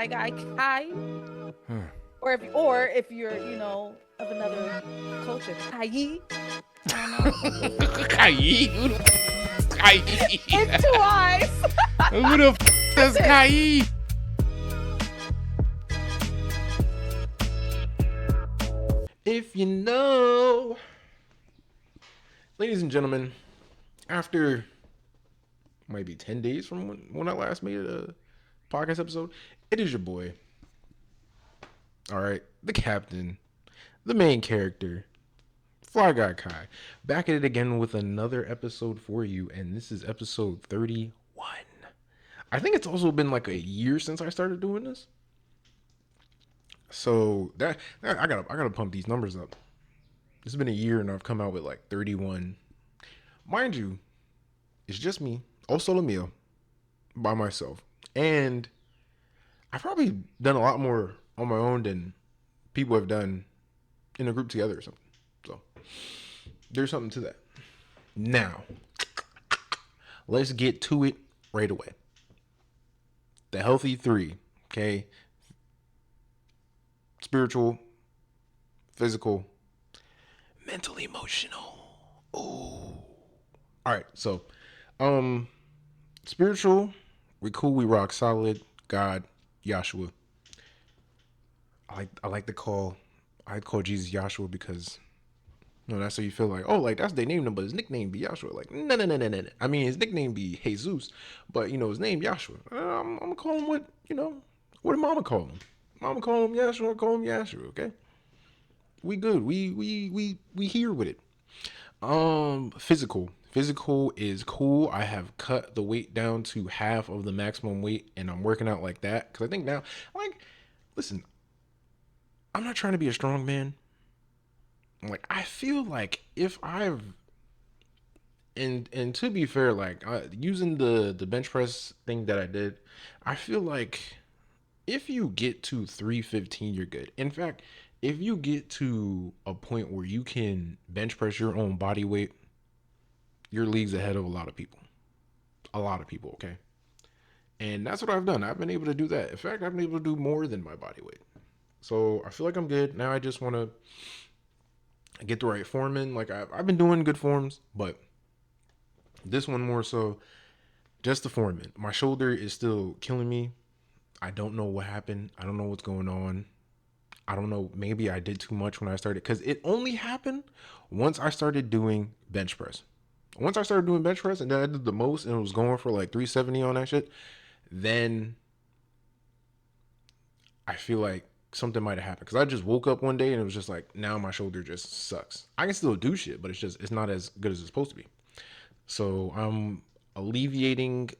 Kai Kai, or if you're of another culture, Kai. I don't know. Kai? Who the Kai? It's two eyes. Who the is Kai? If you know, ladies and gentlemen, after maybe 10 days from when I last made a podcast episode, it is your boy. All right, the captain, the main character, Fly Guy Kai, back at it again with another episode for you, and this is episode 31. I think it's also been like a year since I started doing this, so that I gotta pump these numbers up. It's been a year and I've come out with like 31. Mind you, it's just me, o solo mio, by myself, and I've probably done a lot more on my own than people have done in a group together or something. So there's something to that. Now, let's get to it right away. The healthy three, okay? Spiritual, physical, mental, emotional. Ooh. All right, so, spiritual, we cool, we rock solid. God, Yahshua. I call Jesus Yahshua because that's how you feel like, oh, like that's their name, but his nickname be Yahshua. Like, no. I mean, his nickname be Jesus, but his name Yahshua. I'm gonna call him what did Mama call him? Mama call him Yahshua. Call him Yahshua. Okay, we good. We here with it. Physical is cool. I have cut the weight down to half of the maximum weight, and I'm working out like that because I think now, like, listen, I'm not trying to be a strong man. Like, I feel like if I've and to be fair, like using the bench press thing that I did, I feel like if you get to 315, you're good. In fact, if you get to a point where you can bench press your own body weight, your league's ahead of a lot of people. A lot of people, okay? And that's what I've done. I've been able to do that. In fact, I've been able to do more than my body weight. So I feel like I'm good. Now I just want to get the right form in. Like I've been doing good forms, but this one more so just the form in. My shoulder is still killing me. I don't know what happened. I don't know what's going on. I don't know. Maybe I did too much when I started because it only happened once I started doing bench press. Once I started doing bench press and then I did the most and it was going for like 370 on that shit, then I feel like something might have happened because I just woke up one day and it was just like now my shoulder just sucks. I can still do shit, but it's not as good as it's supposed to be. So I'm alleviating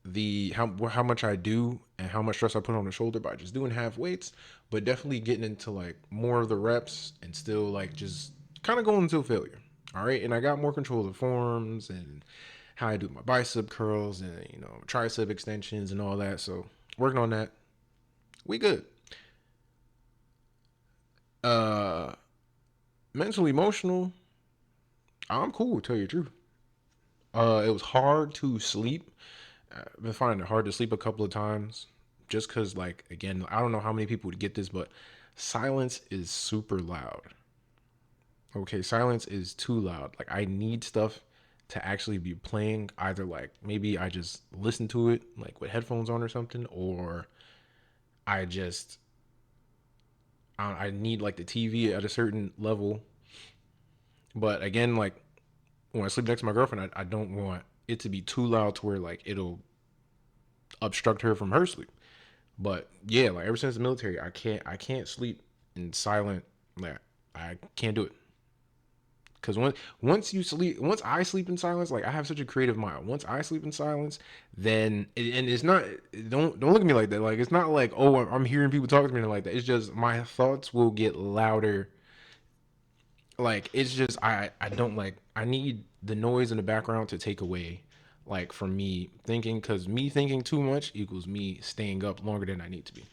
the how much I do and how much stress I put on the shoulder by just doing half weights, but definitely getting into like more of the reps and still like just kind of going until failure. All right, and I got more control of the forms and how I do my bicep curls and tricep extensions and all that. So working on that, we good. Uh, Mental, emotional, I'm cool. To tell you the truth, it was hard to sleep. I've been finding it hard to sleep a couple of times, just because, like, again, I don't know how many people would get this, but silence is super loud. Okay, silence is too loud. Like, I need stuff to actually be playing. Either like maybe I just listen to it like with headphones on or something, or I just I need like the TV at a certain level. But again, like when I sleep next to my girlfriend, I don't want it to be too loud to where like it'll obstruct her from her sleep. But yeah, like ever since the military, I can't sleep in silent. Like I can't do it. Cause once I sleep in silence, like I have such a creative mind. Once I sleep in silence, then and it's not. Don't look at me like that. Like it's not like oh I'm hearing people talk to me like that. It's just my thoughts will get louder. Like it's just I don't like I need the noise in the background to take away like from me thinking because me thinking too much equals me staying up longer than I need to be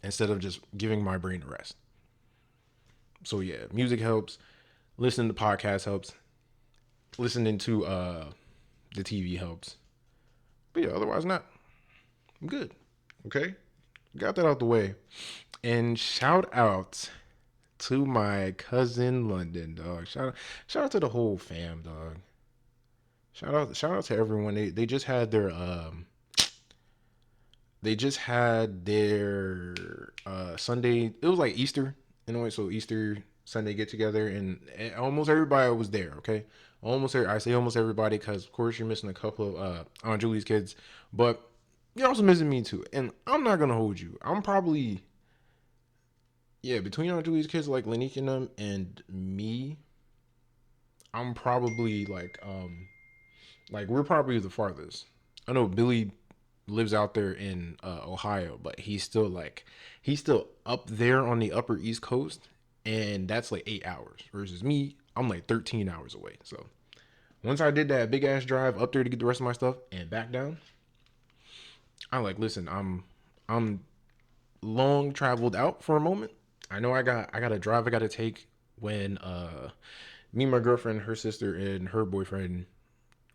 instead of just giving my brain a rest. So yeah, music helps. Listening to podcasts helps. Listening to the TV helps. But yeah, otherwise not. I'm good. Okay. got that out the way. And shout out to my cousin London, dog. Shout out to the whole fam, dog. Shout out to everyone. They just had their Sunday. It was like Easter in a way, so Easter Sunday get together, and almost everybody was there. Okay, I say almost everybody because of course you're missing a couple of Aunt Julie's kids, but you're also missing me too. And I'm not gonna hold you. I'm probably, yeah, between Aunt Julie's kids like Lanique and them and me, I'm probably like we're probably the farthest. I know Billy lives out there in Ohio, but he's still up there on the upper East Coast, and that's like 8 hours. Versus me, I'm like 13 hours away. So once I did that big ass drive up there to get the rest of my stuff and back down, I'm like, listen, I'm long traveled out for a moment. I know I got a drive I got to take when me, my girlfriend, her sister, and her boyfriend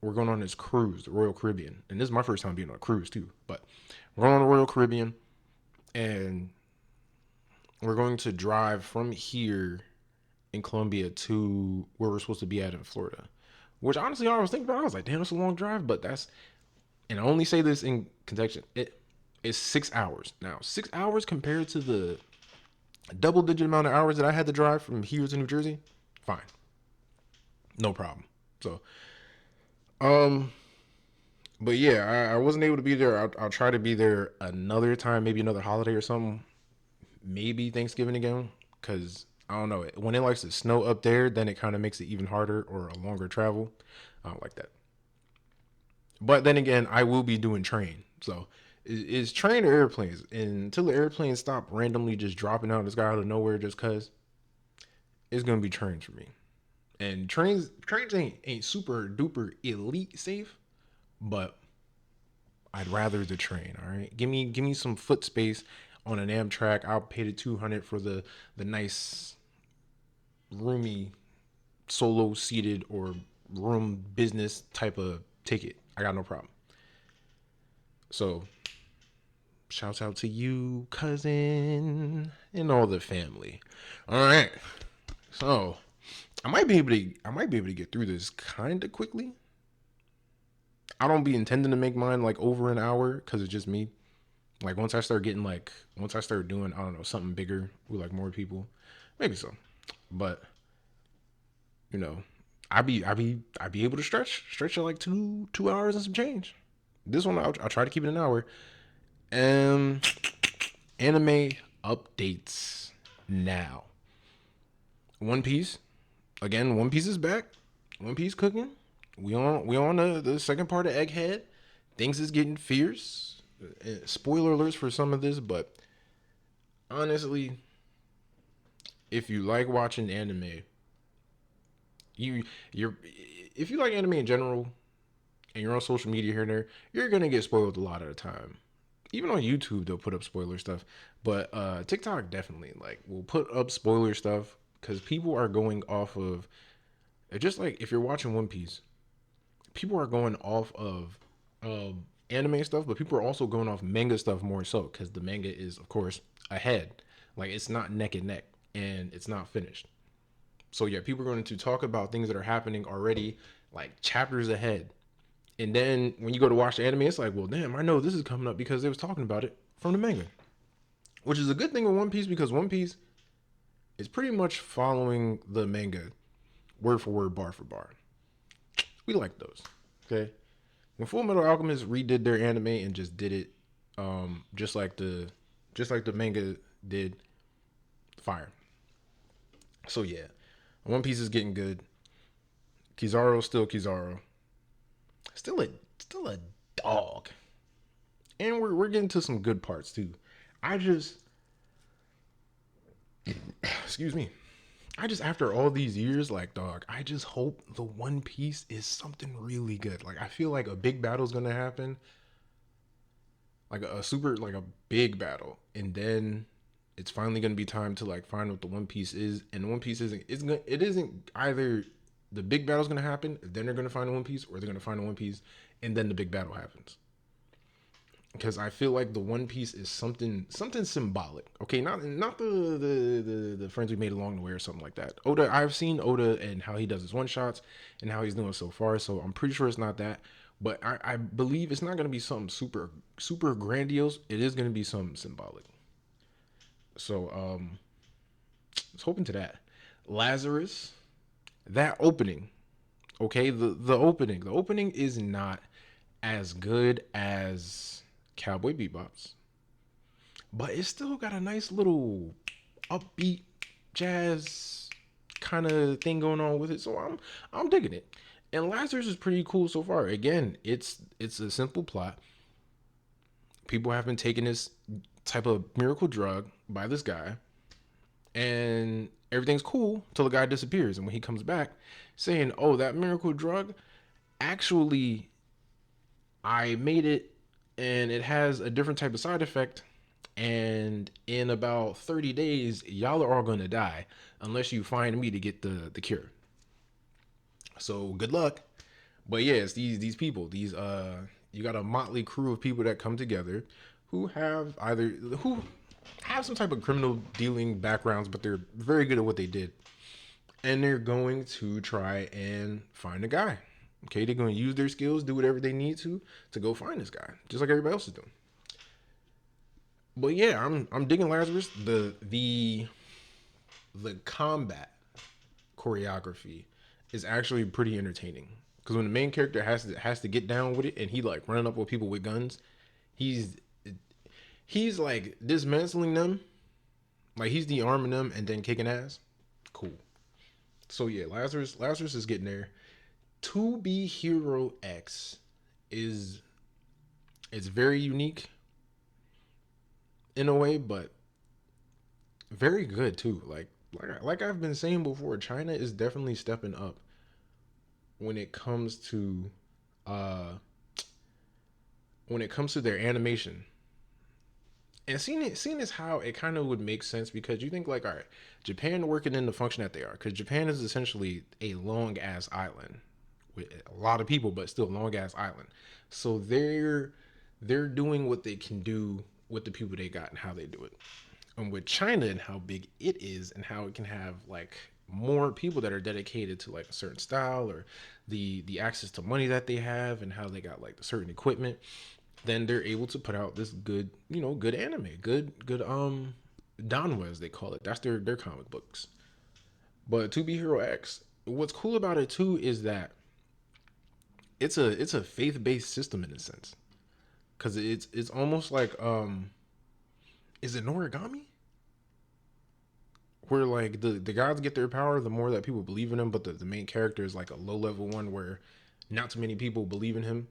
we're going on this cruise, the Royal Caribbean, and this is my first time being on a cruise too. But we're going on the Royal Caribbean, and we're going to drive from here in Colombia to where we're supposed to be at in Florida. Which honestly, I was thinking about. I was like, damn, it's a long drive, but that's, and I only say this in context. It is 6 hours now. 6 hours compared to the double-digit amount of hours that I had to drive from here to New Jersey. Fine, no problem. So, um, but yeah, I wasn't able to be there. I'll try to be there another time, maybe another holiday or something. Maybe Thanksgiving again, because I don't know. When it likes to snow up there, then it kind of makes it even harder or a longer travel. I don't like that. But then again, I will be doing train. So is train or airplanes? And until the airplanes stop randomly just dropping out of the sky out of nowhere just cause, it's gonna be trains for me. And trains ain't super duper elite safe, but I'd rather the train. All right, give me some foot space on an Amtrak. I'll pay the 200 for the nice roomy solo seated or room business type of ticket. I got no problem. So shouts out to you, cousin, and all the family. All right, so I might be able to get through this kind of quickly. I don't be intending to make mine like over an hour because it's just me. Like once I start doing, I don't know, something bigger with like more people, maybe so. But you know, I be able to stretch it like 2 hours and some change. This one I'll try to keep it an hour. Um, anime updates now. One Piece again. One Piece is back. One Piece cooking. We on the second part of Egghead. Things is getting fierce. Spoiler alerts for some of this, but honestly, if you like watching anime, you're if you like anime in general and you're on social media here and there, you're gonna get spoiled a lot of the time. Even on YouTube, they'll put up spoiler stuff, but TikTok definitely like will put up spoiler stuff because people are going off of just like if you're watching One Piece, people are going off of anime stuff, but people are also going off manga stuff more so because the manga is of course ahead, like it's not neck and neck and it's not finished. So yeah, people are going to talk about things that are happening already, like chapters ahead. And then when you go to watch the anime, it's like, well, damn, I know this is coming up because they was talking about it from the manga, which is a good thing with One Piece because One Piece is pretty much following the manga word for word, bar for bar. We like those. Okay. When Full Metal Alchemist redid their anime and just did it, just like the manga did, fire. So yeah, One Piece is getting good. Kizaru's still Kizaru. Still a still a dog. And we're getting to some good parts too. I just excuse me. I just after all these years, like dog, I just hope the One Piece is something really good. Like I feel like a big battle's gonna happen. Like a super like a big battle. And then it's finally gonna be time to like find what the One Piece is. And the One Piece it isn't either the big battle's gonna happen, then they're gonna find the One Piece, or they're gonna find the One Piece, and then the big battle happens. because I feel like the One Piece is something symbolic. Okay, not the friends we made along the way or something like that. Oda, I've seen Oda and how he does his one shots and how he's doing so far. So I'm pretty sure it's not that. But I believe it's not gonna be something super grandiose. It is gonna be something symbolic. So I was hoping to that. Lazarus, that opening. Okay, the opening is not as good as Cowboy Bebop's, but it's still got a nice little upbeat jazz kind of thing going on with it. So I'm digging it. And Lazarus is pretty cool so far. Again, it's a simple plot. People have been taking this type of miracle drug by this guy, and everything's cool till the guy disappears. And when he comes back, saying, "Oh, that miracle drug, actually, I made it, and it has a different type of side effect. And in about 30 days, y'all are all gonna die unless you find me to get the cure. So good luck." But yeah, it's these people. These you got a motley crew of people that come together who who have some type of criminal dealing backgrounds, but they're very good at what they did. And they're going to try and find a guy. Okay, they're going to use their skills, do whatever they need to go find this guy, just like everybody else is doing. But yeah, I'm digging Lazarus. The combat choreography is actually pretty entertaining because when the main character has to get down with it and he like running up with people with guns, he's he's like dismantling them, like he's de-arming them and then kicking ass. Cool. So yeah, Lazarus is getting there. To Be Hero X is it's very unique in a way, but very good too. Like I've been saying before, China is definitely stepping up when it comes to uh when it comes to their animation. And seeing as how it kind of would make sense because you think like, all right, Japan working in the function that they are, because Japan is essentially a long ass island with a lot of people, but still long ass island. So they're doing what they can do with the people they got and how they do it. And with China and how big it is and how it can have like more people that are dedicated to like a certain style or the access to money that they have and how they got like the certain equipment, then they're able to put out this good, good anime, good donwa as they call it. That's their comic books. But To Be Hero X, what's cool about it too is that it's a faith based system in a sense because it's almost like is it Noragami where like the gods get their power the more that people believe in them, but the main character is like a low level one where not too many people believe in him,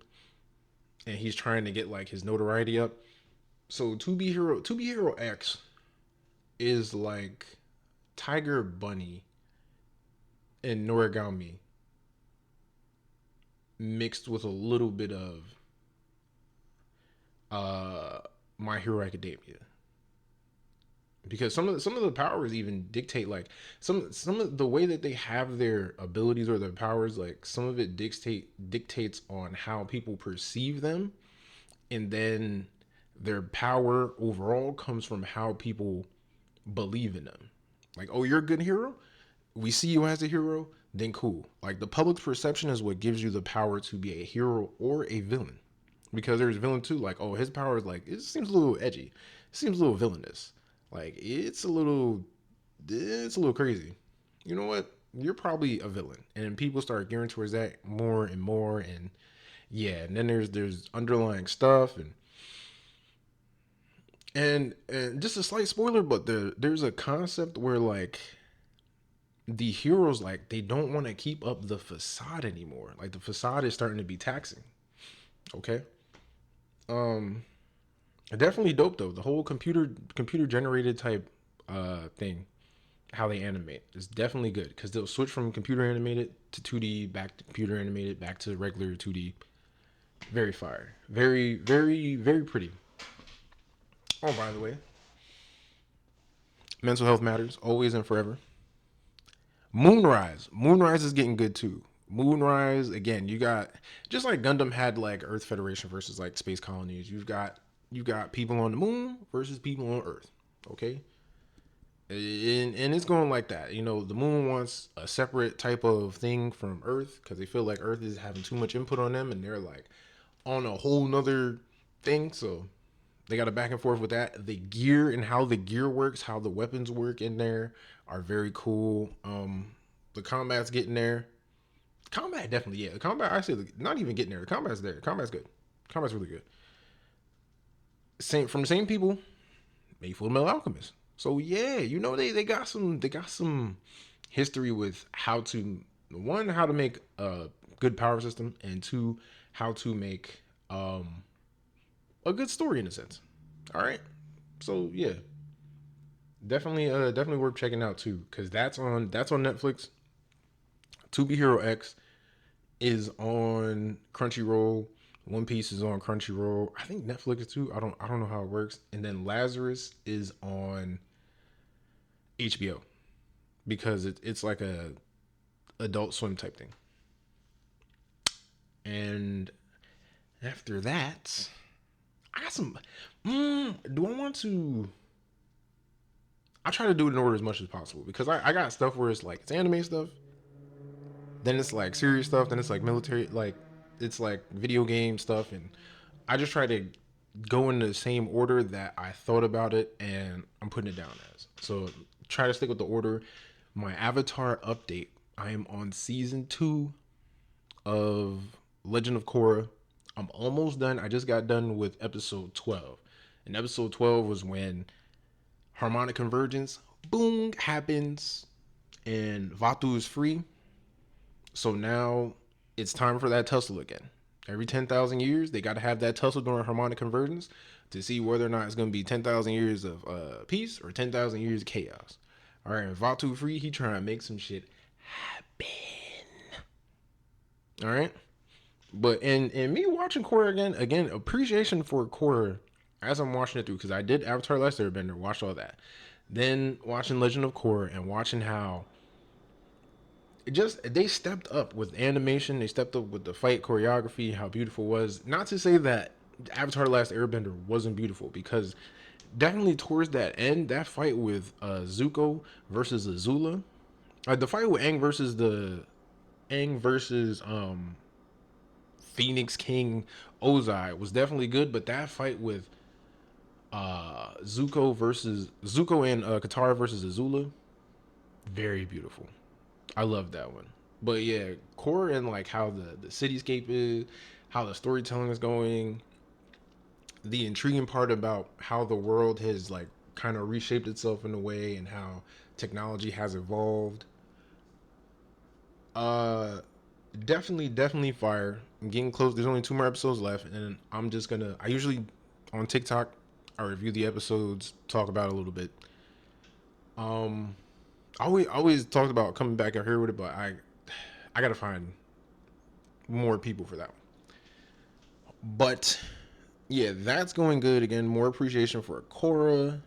and he's trying to get like his notoriety up. So To Be Hero X is like Tiger Bunny and Noragami mixed with a little bit of uh My Hero Academia. Because some of the powers even dictate like some of the way that they have their abilities or their powers, like some of it dictates on how people perceive them, and then their power overall comes from how people believe in them. Like, oh, you're a good hero, we see you as a hero, then cool. Like the public's perception is what gives you the power to be a hero or a villain. Because there's villain too, like, oh, his power is like it seems a little edgy, it seems a little villainous, like it's a little crazy. You know what? You're probably a villain, and people start gearing towards that more and more, and yeah, and then there's underlying stuff, and just a slight spoiler, but there's a concept where like the heroes like they don't want to keep up the facade anymore. Like the facade is starting to be taxing. Okay. Um Definitely dope though. The whole computer generated type thing, how they animate is definitely good because they'll switch from computer animated to 2D back to computer animated back to regular 2D. Very fire. Very pretty. Oh, by the way, mental health matters always and forever. Moonrise is getting good too. Moonrise again, you got just like Gundam had like Earth Federation versus like space colonies. You've got you got people on the moon versus people on Earth. Okay, and it's going like that. You know, the moon wants a separate type of thing from Earth because they feel like Earth is having too much input on them, and they're like on a whole nother thing. So they got a back and forth with that. The gear and how the gear works, how the weapons work in there are very cool. The combat's getting there. Combat definitely, yeah. The combat, I say, not even getting there. The combat's there. The combat's good. Combat's really good. Same from the same people made Full Metal Alchemist. So yeah, you know they got some history with how to, one, how to make a good power system, and two, how to make a good story in a sense. All right, so yeah, definitely worth checking out too, because that's on Netflix. To Be Hero X is on Crunchyroll. One Piece is on Crunchyroll. I think Netflix too. I don't know how it works. And then Lazarus is on HBO because it's like a Adult Swim type thing. And after that, I got some. Do I want to? I try to do it in order as much as possible because I got stuff where it's like it's anime stuff, then it's like serious stuff, then it's like military, like it's like video game stuff, and I just try to go in the same order that I thought about it, and I'm putting it down as. So try to stick with the order. My Avatar update. I am on season 2 of Legend of Korra. I'm almost done. I just got done with episode 12. And episode 12 was when harmonic convergence, boom, happens, and Vatu is free. So now it's time for that tussle again. Every 10,000 years, they got to have that tussle during harmonic convergence to see whether or not it's going to be 10,000 years of peace or 10,000 years of chaos. All right, Vatu free, he trying to make some shit happen. All right, but in me watching Korra again, appreciation for Korra as I'm watching it through, because I did Avatar: Last Airbender, watched all that, then watching Legend of Korra and watching how it just they stepped up with animation, they stepped up with the fight choreography, how beautiful it was. Not to say that Avatar: Last Airbender wasn't beautiful, because definitely towards that end, that fight with Zuko versus Azula, the fight with Aang versus Phoenix King Ozai was definitely good, but that fight with Zuko and Katara versus Azula, very beautiful. I love that one. But yeah, core and like how the cityscape is, how the storytelling is going, the intriguing part about how the world has like kind of reshaped itself in a way, and how technology has evolved. Uh definitely fire. I'm getting close. There's only 2 more episodes left, and I'm just gonna. I usually on TikTok, I review the episodes, talk about it a little bit. Um, I always talked about coming back out here with it, but I gotta find more people for that one. But yeah, that's going good again. More appreciation for Korra.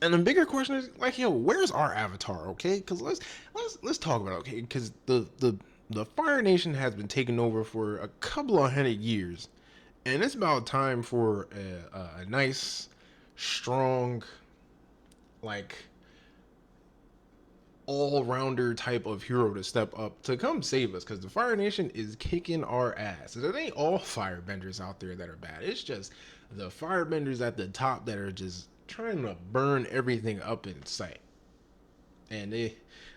And the bigger question is like, yo, where's our avatar? Okay, because let's talk about it, okay, because the Fire Nation has been taken over for a couple of 100 years, and it's about time for a nice, strong, like all rounder type of hero to step up to come save us, because the Fire Nation is kicking our ass. It ain't all firebenders out there that are bad. It's just the firebenders at the top that are just trying to burn everything up in sight. And they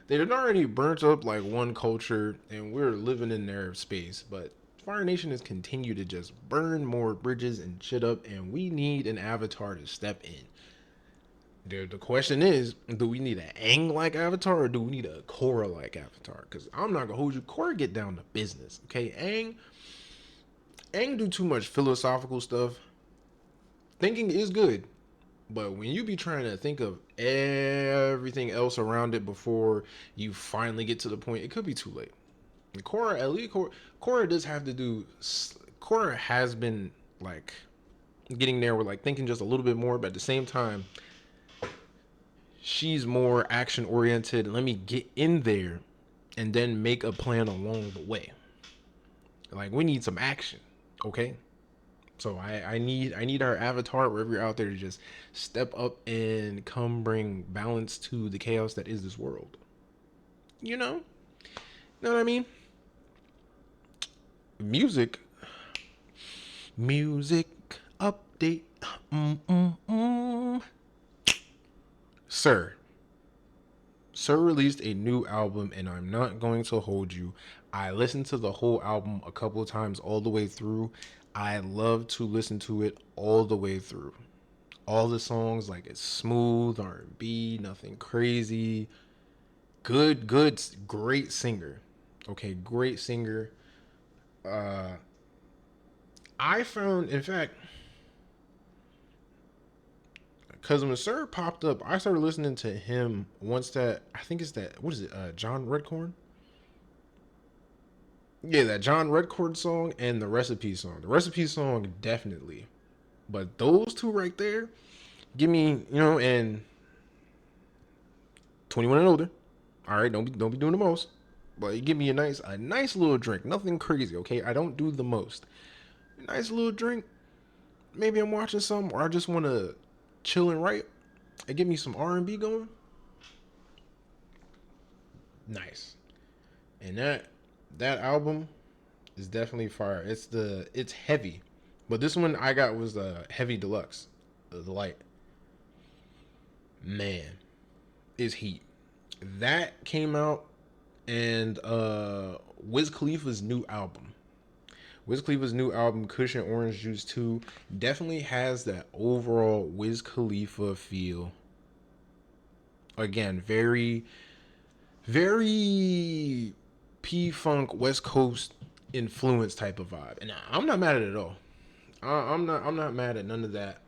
had already burnt up like one culture, and we're living in their space. But Fire Nation has continued to just burn more bridges and shit up, and we need an avatar to step in. The question is, do we need an Aang like avatar, or do we need a Korra like avatar? Because I'm not gonna hold you. Korra get down to business, okay? Aang do too much philosophical stuff. Thinking is good, but when you be trying to think of everything else around it before you finally get to the point, it could be too late. And Korra, at least Korra does have to do. Korra has been like getting there with like thinking just a little bit more, but at the same time, she's more action oriented. Let me get in there and then make a plan along the way. Like, we need some action, okay? So I need our avatar wherever you're out there to just step up and come bring balance to the chaos that is this world. You know what I mean? Music, music update. Mm, mm, mm. Sir, Sir released a new album, and I'm not going to hold you. I listened to the whole album a couple of times all the way through. I love to listen to it all the way through. All the songs, like it's smooth R&B, nothing crazy. Good, great singer. Okay, great singer. Uh, I found, in fact, because when Sir popped up, I started listening to him once that, I think it's that, what is it, John Redcorn? Yeah, that John Redcord song and the Recipe song. The Recipe song, definitely. But those two right there, give me, and 21 and older. All right, don't be doing the most. But you give me a nice little drink. Nothing crazy, okay? I don't do the most. A nice little drink. Maybe I'm watching something, or I just want to chill and write and get me some R&B going. Nice. And that album is definitely fire. It's heavy, but this one I got was the heavy deluxe, the light. Man, is heat. That came out, and Wiz Khalifa's new album. Wiz Khalifa's new album, Cushion Orange Juice 2, definitely has that overall Wiz Khalifa feel. Again, very, very P Funk West Coast influence type of vibe, and I'm not mad at it at all. I'm not mad at none of that.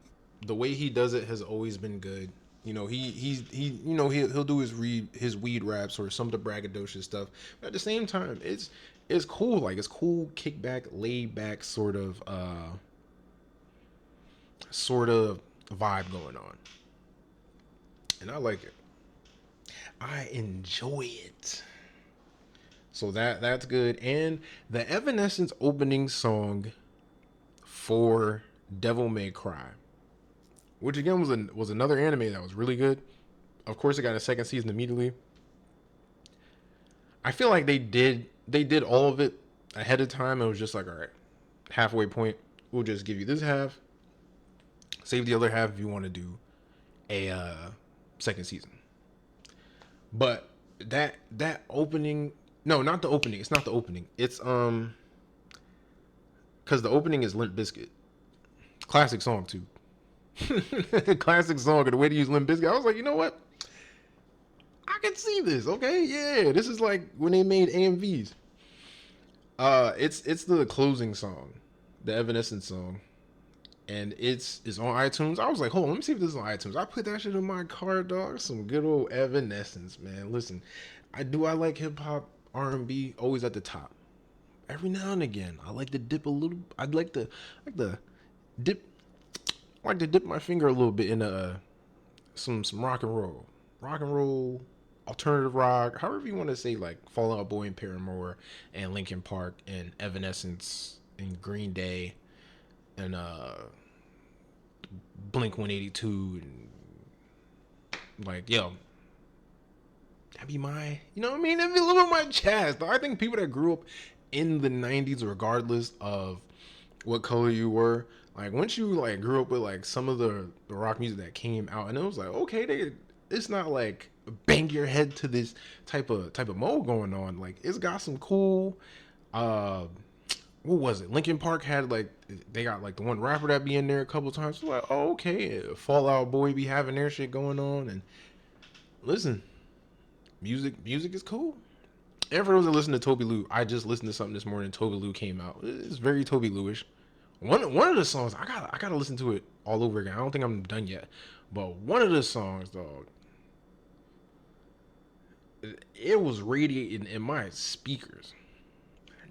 The way he does it has always been good. He'll do his weed raps or some of the braggadocious stuff. But at the same time, it's cool. Like it's cool, kickback, laid back sort of vibe going on, and I like it. I enjoy it. So that's good. And the Evanescence opening song for Devil May Cry, which again was another anime that was really good. Of course, it got a second season immediately. I feel like they did all of it ahead of time. It was just like, all right, halfway point. We'll just give you this half, save the other half if you want to do a second season. But that opening, no, not the opening. It's not the opening. It's because the opening is Limp Bizkit, classic song too. Classic song, and the way to use Limp Bizkit, I was like, you know what? I can see this. Okay, yeah, this is like when they made AMVs. It's the closing song, the Evanescence song, and it's on iTunes. I was like, hold on, let me see if this is on iTunes. I put that shit in my car, dog. Some good old Evanescence, man. Listen, I like hip hop, R&B, always at the top. Every now and again, I like to dip a little. I'd like to dip. I like to dip my finger a little bit in some rock and roll, alternative rock, however you want to say, like Fall Out Boy and Paramore, and Linkin Park, and Evanescence, and Green Day, and Blink 182, and like yo, that'd be my, you know what I mean? That'd be a little bit my chest. I think people that grew up in the '90s, regardless of what color you were, like once you like grew up with like some of the rock music that came out, and it was like, okay, it's not like bang your head to this type of mode going on. Like it's got some cool uh what was it? Linkin Park had like, they got like the one rapper that be in there a couple times. Like, oh, okay, Fallout Boy be having their shit going on. And listen, music is cool. And for those that listen to Toby Lou, I just listened to something this morning. Toby Lou came out. It's very Toby Lou-ish. One of the songs, I gotta listen to it all over again. I don't think I'm done yet, but one of the songs, dog, it was radiating in my speakers.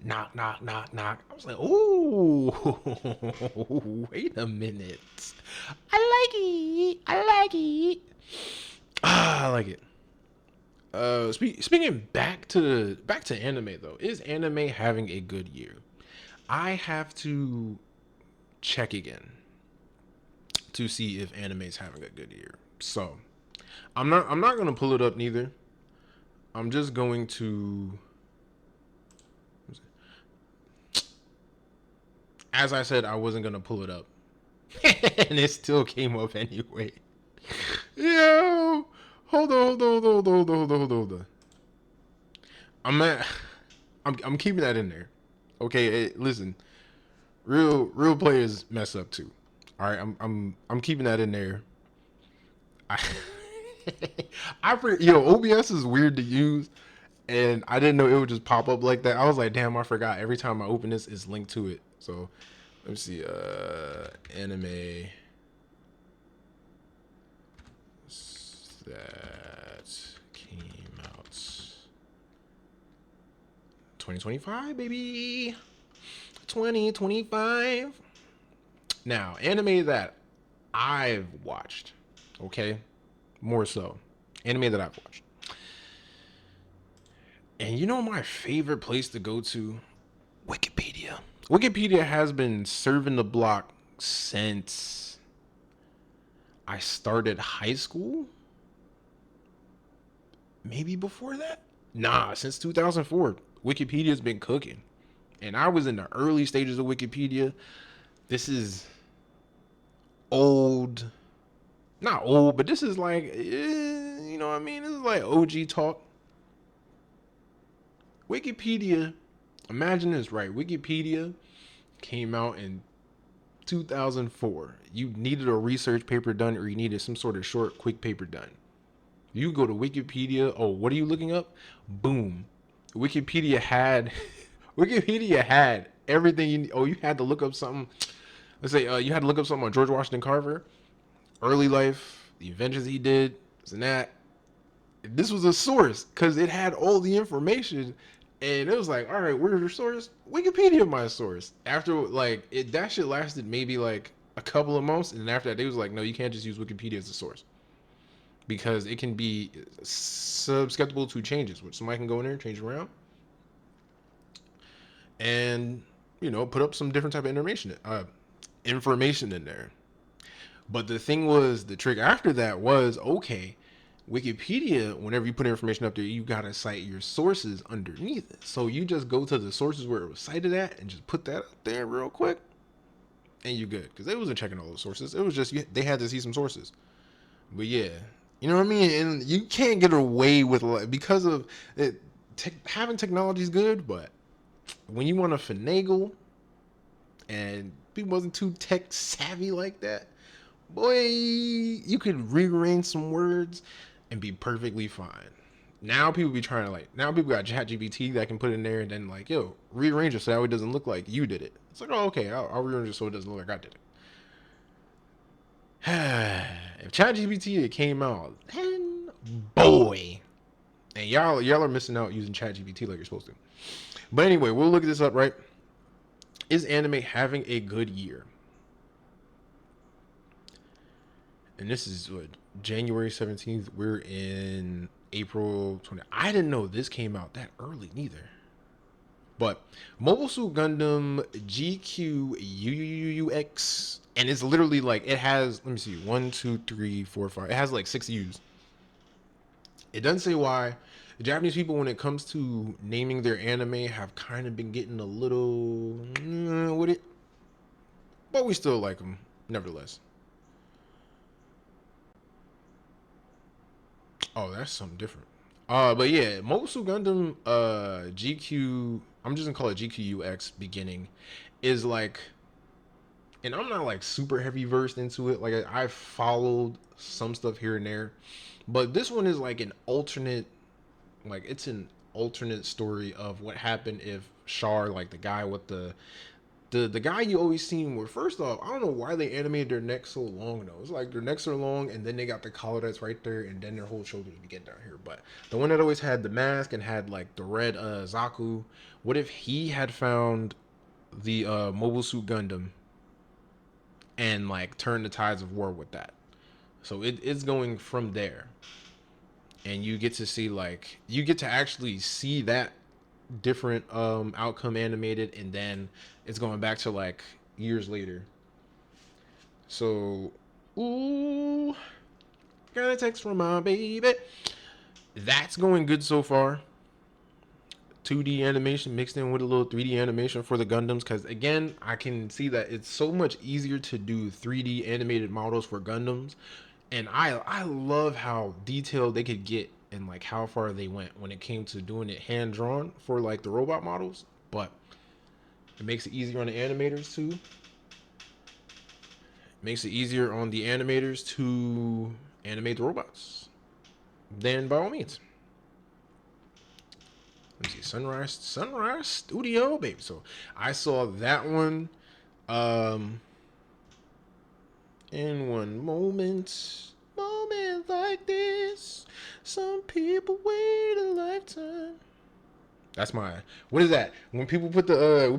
Knock, knock, knock, knock. I was like, ooh, wait a minute. I like it. I like it. I like it. Speaking back to anime though, is anime having a good year? I have to check again to see if anime's having a good year. So I'm not gonna pull it up neither. I'm just going to, as I said, I wasn't gonna pull it up, and it still came up anyway. Yo, hold on. I'm at, I'm keeping that in there. Okay, listen, real players mess up too. All right, I'm keeping that in there. I, OBS is weird to use, and I didn't know it would just pop up like that. I was like, damn, I forgot. Every time I open this, it's linked to it. So let me see. Anime that came out 2025, baby. 2025. Now, anime that I've watched, okay? More so. Anime that I've watched. And you know my favorite place to go to? Wikipedia. Wikipedia has been serving the block since I started high school. Maybe before that? Nah, since 2004. Wikipedia's been cooking. And I was in the early stages of Wikipedia. This is old. Not old, but this is like, you know what I mean? This is like OG talk. Wikipedia, imagine this, right? Wikipedia came out in 2004. You needed a research paper done, or you needed some sort of short, quick paper done. You go to Wikipedia. Oh, what are you looking up? Boom. Wikipedia had Wikipedia had everything you. Oh, you had to look up something. Let's say you had to look up something on George Washington Carver, early life, the inventions he did, this and that. This was a source because it had all the information, and it was like, all right, where's your source? Wikipedia, my source. After like it, that shit lasted maybe like a couple of months, and then after that, they was like, no, you can't just use Wikipedia as a source because it can be susceptible to changes, which somebody can go in there, change around, and put up some different type of information in there. But the thing was, the trick after that was, okay, Wikipedia, whenever you put information up there, you gotta cite your sources underneath it. So you just go to the sources where it was cited at and just put that up there real quick, and you're good. Because they wasn't checking all those sources. It was just they had to see some sources. But yeah, you know what I mean. And you can't get away with because of it. Having technology is good, but when you want to finagle and people wasn't too tech savvy like that, boy, you could rearrange some words and be perfectly fine. Now people be trying to now people got ChatGPT that can put in there and then yo, rearrange it so that way it doesn't look like you did it. It's like, oh, okay, I'll rearrange it so it doesn't look like I did it. If ChatGPT came out, then boy, and y'all are missing out using ChatGPT like you're supposed to. But anyway, we'll look this up, right? Is anime having a good year? And this is what, January 17th. We're in April 20. I didn't know this came out that early neither. But Mobile Suit Gundam GQUUX, and it's literally it has, let me see, 1, 2, 3, 4, 5. It has 6 U's. It doesn't say why. The Japanese people, when it comes to naming their anime, have kind of been getting a little with it, but we still like them nevertheless. Oh, that's something different. But yeah, Mobile Suit Gundam GQ. I'm just gonna call it GQUX beginning. Is and I'm not super heavy versed into it. I followed some stuff here and there, but this one is an alternate. It's an alternate story of what happened if Char, the guy with the guy you always seen where, first off, I don't know why they animated their necks so long though. It's their necks are long and then they got the collar that's right there and then their whole shoulders begin down here. But the one that always had the mask and had the red Zaku, what if he had found the Mobile Suit Gundam and turned the tides of war with that? So it's going from there. And you get to see you get to actually see that different outcome animated, and then it's going back to years later So, ooh, got a text from my baby. That's going good so far. 2D animation mixed in with a little 3D animation for the Gundams, because again, I can see that it's so much easier to do 3D animated models for Gundams, and I love how detailed they could get and like how far they went when it came to doing it hand drawn for like the robot models. But it makes it easier on the animators too. It makes it easier on the animators to animate the robots. Then by all means. Let me see, Sunrise Studio, baby. So I saw that one. Um, in one moment like this, some people wait a lifetime. That's my. What is that? When people put the when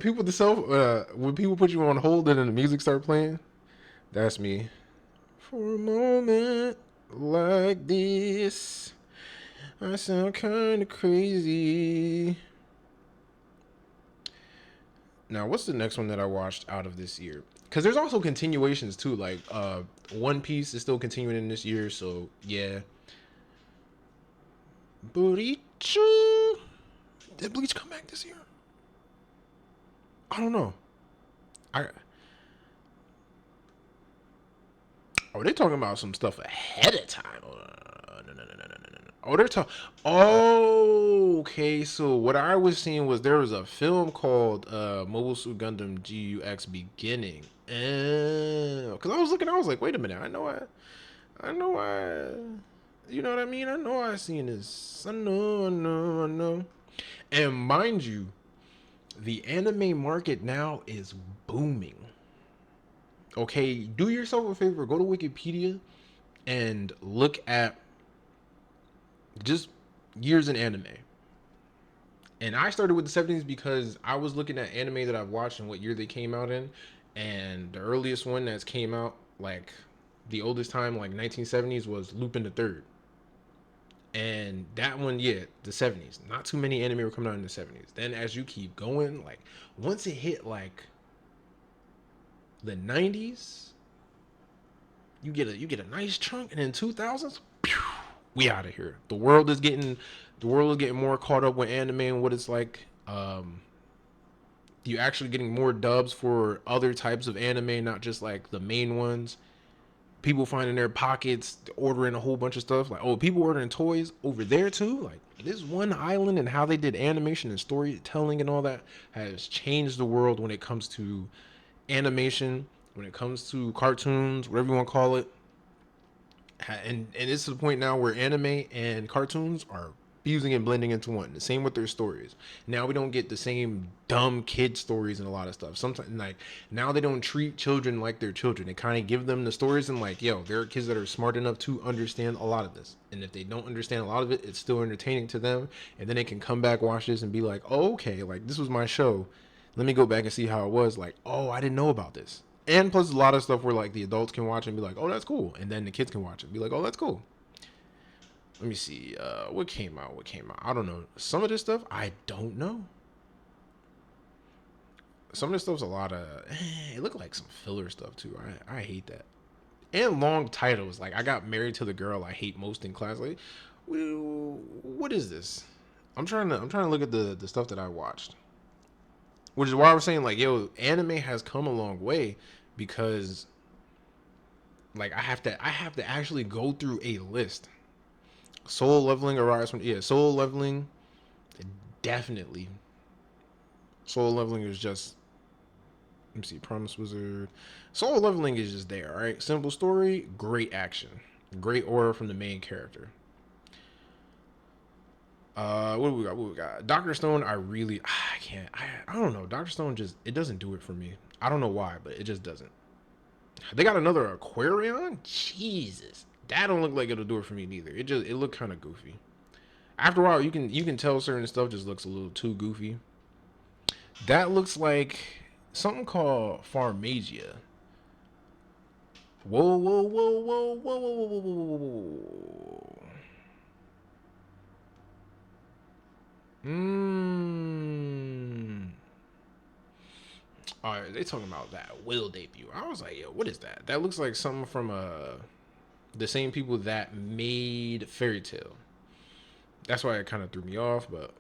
people put you on hold and then the music start playing, that's me. For a moment like this, I sound kind of crazy. Now, what's the next one that I watched out of this year? Because there's also continuations too. Like One Piece is still continuing in this year, so yeah. Bleach. Did Bleach come back this year? I don't know. I Oh, they're talking about some stuff ahead of time. No. Oh, they're talking. Oh, okay. So what I was seeing was there was a film called Mobile Suit Gundam GUX Beginning. Because I was looking, I was like, wait a minute. I know you know what I mean? I know I seen this. I know. And mind you, the anime market now is booming. Okay, do yourself a favor, go to Wikipedia and look at just years in anime. And I started with the 70s because I was looking at anime that I've watched and what year they came out in. And the earliest one that's came out, like the oldest time, like 1970s, was Lupin the Third. And that one, yeah, the 70s. Not too many anime were coming out in the 70s. Then as you keep going, like once it hit like the 90s, you get a nice chunk, and in 2000s, we out of here. The world is getting more caught up with anime and what it's like. You actually getting more dubs for other types of anime, not just like the main ones. People finding their pockets, ordering a whole bunch of stuff. Like, oh, people ordering toys over there too. Like this one island and how they did animation and storytelling and all that has changed the world when it comes to animation, when it comes to cartoons, whatever you want to call it. And it's to the point now where anime and cartoons are fusing and blending into one. The same with their stories. Now we don't get the same dumb kid stories and a lot of stuff. Sometimes like now they don't treat children like they're children. They kind of give them the stories and like, yo, there are kids that are smart enough to understand a lot of this. And if they don't understand a lot of it, it's still entertaining to them. And then they can come back, watch this, and be like, oh, okay, like this was my show. Let me go back and see how it was. Like, oh, I didn't know about this. And plus, a lot of stuff where like the adults can watch and be like, "Oh, that's cool," and then the kids can watch it and be like, "Oh, that's cool." Let me see. What came out? What came out? I don't know. Some of this stuff I don't know. Some of this stuff's a lot of. It looked like some filler stuff too. I hate that. And long titles. Like I got married to the girl I hate most in class. Like, what is this? I'm trying to look at the stuff that I watched. Which is why I was saying like, yo, anime has come a long way because like I have to actually go through a list. Soul leveling arrives from soul leveling definitely. Soul leveling is just let me see, Promise Wizard. Soul leveling is just there, all right? Simple story, great action. Great aura from the main character. What do we got? What do we got? Doctor Stone, I can't. I don't know. Doctor Stone just it doesn't do it for me. I don't know why, but it just doesn't. They got another Aquarion? Jesus. That don't look like it'll do it for me neither. It looked kind of goofy. After a while, you can tell certain stuff just looks a little too goofy. That looks like something called Pharmagia. Whoa. Mmm. They talking about that will debut. I was like, yo, what is that? That looks like something from the same people that made Fairy Tale. That's why it kind of threw me off. But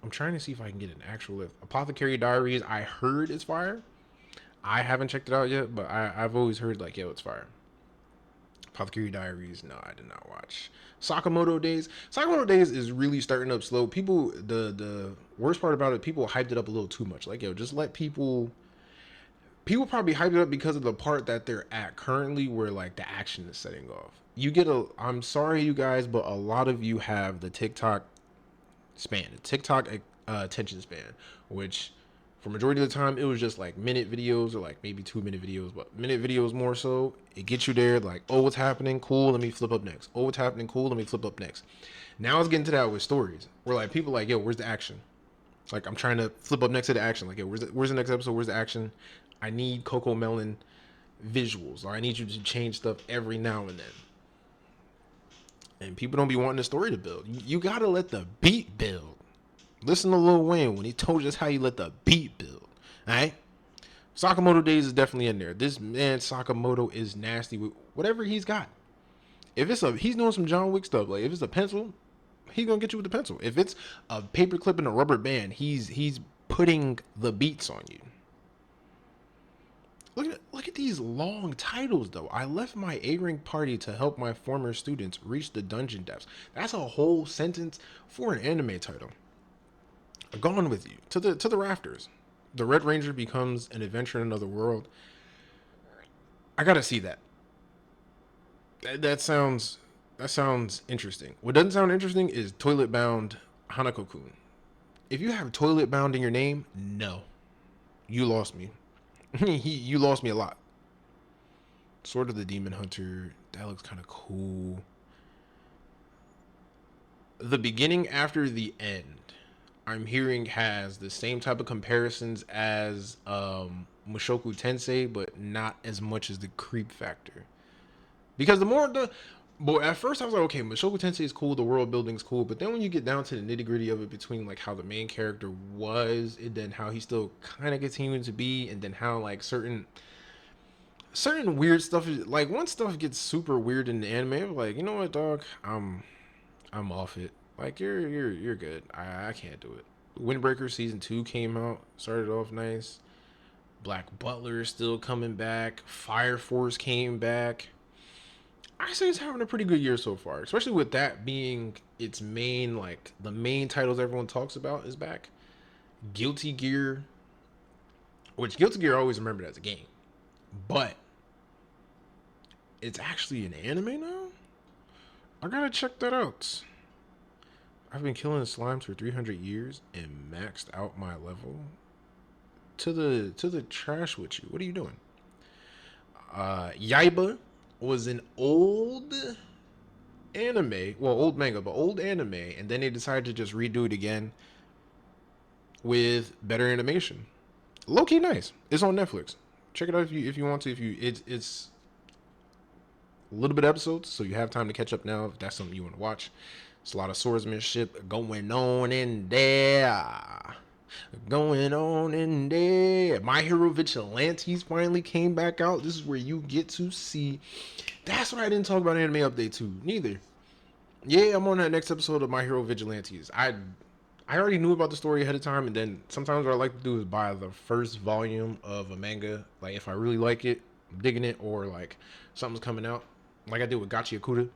I'm trying to see if I can get an actual list. Apothecary Diaries, I heard it's fire. I haven't checked it out yet, but I've always heard like, yo, it's fire. Apothecary Diaries, no, I did not watch. Sakamoto Days. Sakamoto Days is really starting up slow. People, the worst part about it, people hyped it up a little too much. Like, yo, just let people. People probably hyped it up because of the part that they're at currently, where like the action is setting off. You get a. I'm sorry, you guys, but a lot of you have the TikTok span, the TikTok attention span, which for majority of the time it was just like minute videos or like maybe 2 minute videos, but minute videos more so. It gets you there, like, oh, what's happening? Cool, let me flip up next. Oh, what's happening? Cool, let me flip up next. Now it's getting to that with stories, where like people like, yo, where's the action? Like I'm trying to flip up next to the action. Like, yo, where's the next episode? Where's the action? I need Coco Melon visuals, or I need you to change stuff every now and then. And people don't be wanting the story to build. You gotta let the beat build. Listen to Lil Wayne when he told you that's how you let the beat build. Alright? Sakamoto Days is definitely in there. This man Sakamoto is nasty with whatever he's got. If it's he's doing some John Wick stuff. Like if it's a pencil, he's gonna get you with the pencil. If it's a paperclip and a rubber band, he's putting the beats on you. Look at these long titles though. I left my A-rank party to help my former students reach the dungeon depths. That's a whole sentence for an anime title. Gone with you to the rafters. The Red Ranger becomes an adventure in another world. I gotta see that. That sounds interesting. What doesn't sound interesting is Toilet Bound Hanako-kun. If you have Toilet Bound in your name, no, you lost me. You lost me a lot. Sword of the Demon Hunter. That looks kind of cool. The beginning after the end, I'm hearing has the same type of comparisons as Mushoku Tensei, but not as much as the creep factor. Because the more the boy, at first I was like, okay, Mushoku Tensei is cool, the world building's cool, but then when you get down to the nitty gritty of it, between like how the main character was, and then how he still kind of continued to be, and then how like certain weird stuff is like once stuff gets super weird in the anime, I'm like, you know what, dog, I'm off it. Like you're good. I can't do it. Windbreaker season 2 came out, started off nice. Black Butler is still coming back. Fire Force came back. I say it's having a pretty good year so far, especially with that being its main, like the main titles everyone talks about is back. Guilty Gear, which Guilty Gear I always remembered as a game, but it's actually an anime now. I gotta check that out. I've been killing slimes for 300 years and maxed out my level. To the trash with you. What are you doing? Yaiba was an old anime, well, old manga, but old anime, and then they decided to just redo it again with better animation. Low key nice. It's on Netflix. Check it out if you want to. If you it's a little bit of episodes, so you have time to catch up now if that's something you want to watch. It's a lot of swordsmanship going on in there. Going on in there. My Hero Vigilantes finally came back out. This is where you get to see. That's what I didn't talk about in Anime Update 2. Neither. Yeah, I'm on that next episode of My Hero Vigilantes. I already knew about the story ahead of time, and then sometimes what I like to do is buy the first volume of a manga. Like if I really like it, I'm digging it, or like something's coming out, like I did with Gachi Akuta.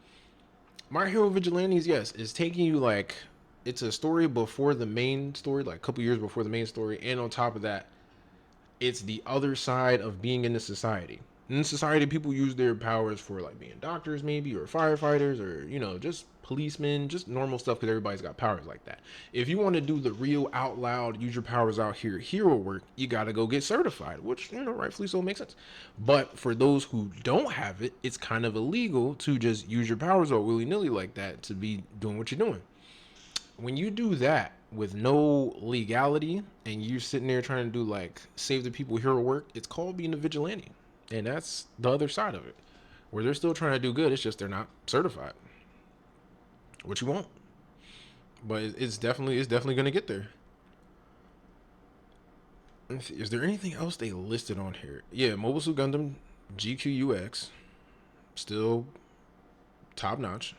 My Hero Vigilantes, yes, is taking you like it's a story before the main story, like a couple years before the main story, and on top of that, it's the other side of being in the society. In society, people use their powers for like being doctors, maybe, or firefighters, or just policemen, just normal stuff because everybody's got powers like that. If you want to do the real out loud, use your powers out here, hero work, you got to go get certified, which rightfully so makes sense. But for those who don't have it, it's kind of illegal to just use your powers all willy nilly like that to be doing what you're doing. When you do that with no legality and you're sitting there trying to do like save the people hero work, it's called being a vigilante. And that's the other side of it, where they're still trying to do good. It's just they're not certified, which you won't. But it's definitely going to get there. Is there anything else they listed on here? Yeah, Mobile Suit Gundam GQUX, still top notch.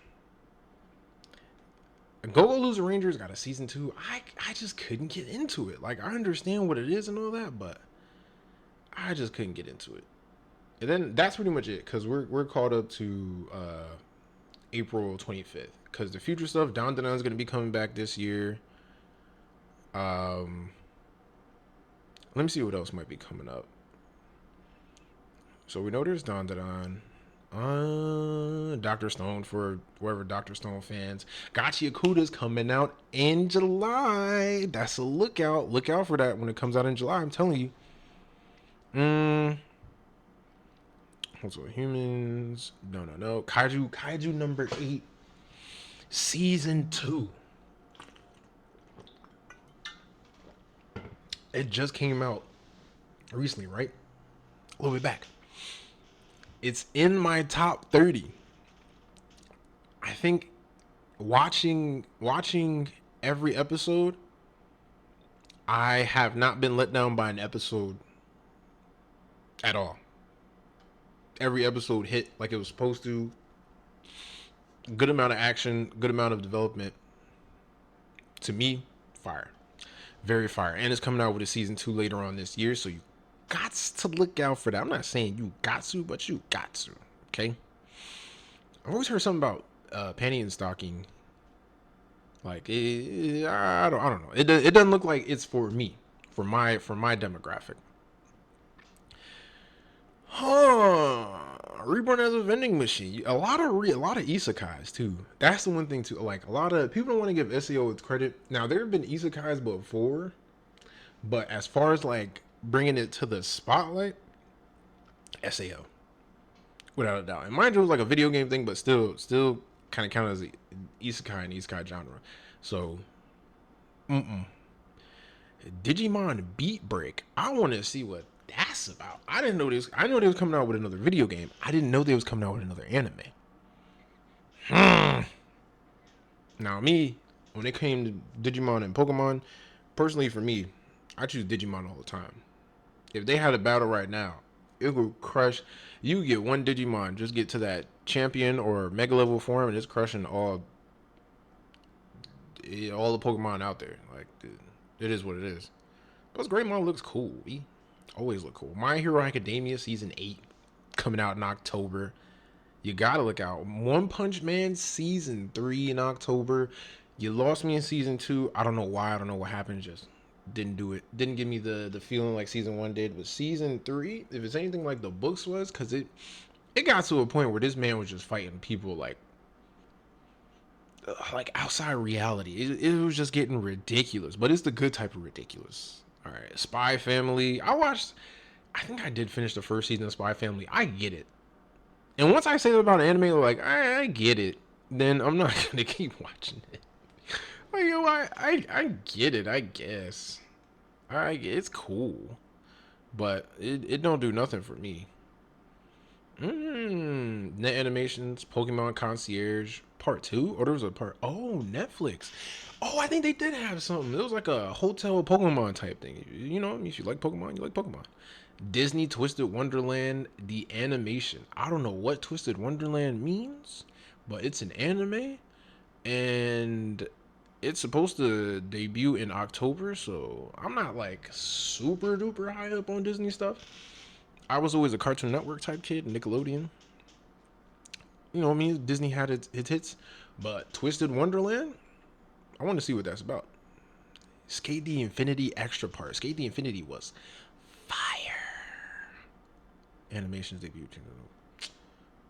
Go Loser Rangers got a season 2. I just couldn't get into it. Like, I understand what it is and all that, but I just couldn't get into it. And then that's pretty much it, because we're caught up to April 25th. Because the future stuff, Don is going to be coming back this year. Let me see what else might be coming up. So we know there's Don. Dr. Stone for whoever Dr. Stone fans. Gachi Akuda's coming out in July. That's a lookout. Look out for that when it comes out in July. I'm telling you. Also humans. No. Kaiju number 8. Season 2. It just came out recently, right? A little bit back. It's in my top 30. I think watching every episode, I have not been let down by an episode at all. Every episode hit like it was supposed to. Good amount of action, good amount of development. To me, fire. Very fire. And it's coming out with a season 2 later on this year, so you got to look out for that. I'm not saying you got to, but you got to. Okay? I've always heard something about panty and stocking. Like, I don't know. It doesn't look like it's for me, for my demographic. Reborn as a vending machine. A lot of isekais too. That's the one thing too. Like, a lot of people don't want to give SAO its credit. Now, there have been isekais before, but as far as like bringing it to the spotlight, SAO, without a doubt. And mind you, it was like a video game thing, but still kind of counted as an isekai and isekai genre. So, Digimon Beat Break. I want to see what that's about. I didn't know this. I know they was coming out with another video game. I didn't know they was coming out with another anime. Now, me, when it came to Digimon and Pokemon, personally for me, I choose Digimon all the time. If they had a battle right now, it would crush. You get one Digimon, just get to that champion or mega level form, and it's crushing all the Pokemon out there. Like, it is what it is. Plus, Greymon looks cool. He always look cool. My Hero Academia season 8 coming out in October. You gotta look out. One Punch Man season 3 in October. You lost me in season 2. I don't know why. I don't know what happened. Just didn't do it. Didn't give me the feeling like season 1 did. But season 3, if it's anything like the books was, because it got to a point where this man was just fighting people like outside reality. It was just getting ridiculous. But it's the good type of ridiculous. All right, Spy Family. I think I did finish the first season of Spy Family. I get it. And once I say that about anime, like, I get it, then I'm not gonna keep watching it. Like, yo, I get it, I guess. It's cool, but it don't do nothing for me. Net Animations, Pokemon Concierge Part 2, or there was a part. Oh, Netflix. Oh, I think they did have something. It was like a hotel Pokemon type thing. You know, if you like Pokemon, you like Pokemon. Disney Twisted Wonderland, the animation. I don't know what Twisted Wonderland means, but it's an anime, and it's supposed to debut in October, so I'm not like super duper high up on Disney stuff. I was always a Cartoon Network type kid, Nickelodeon. You know what I mean? Disney had its hits, but Twisted Wonderland, I want to see what that's about. Skate the Infinity extra part. Skate the Infinity was fire. Animations debut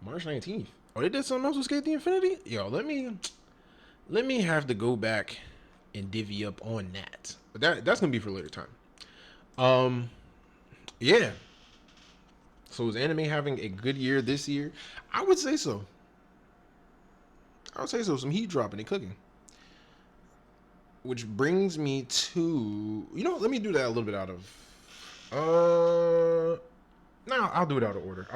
March 19th. Oh, they did something else with Skate the Infinity? Yo, let me have to go back and divvy up on that. But that's gonna be for later time. Yeah. So is anime having a good year this year? I would say so. Some heat dropping and cooking. Which brings me to, let me do that a little bit out of no, I'll do it out of order.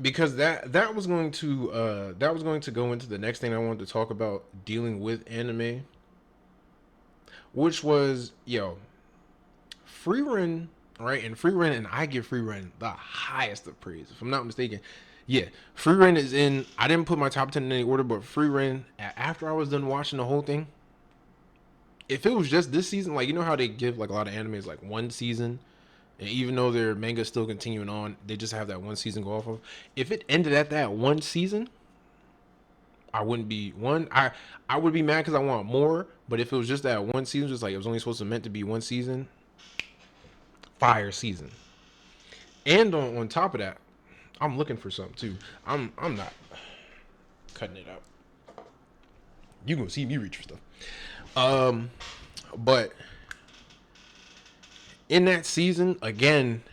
Because that was going to go into the next thing I wanted to talk about, dealing with anime. which was free run, right? And free run, and I give free run the highest of praise, if I'm not mistaken. Yeah, free run is in. I didn't put my top 10 in any order, but free run after I was done watching the whole thing. If it was just this season, like you know how they give like a lot of animes like one season, and even though their manga is still continuing on, they just have that one season go off of. If it ended at that one season, I wouldn't be one. I would be mad because I want more. But if it was just that one season, just like it was only supposed to meant to be one season, fire season. And on top of that, I'm looking for something too. I'm not cutting it out. You gonna see me reach for stuff. But in that season, again,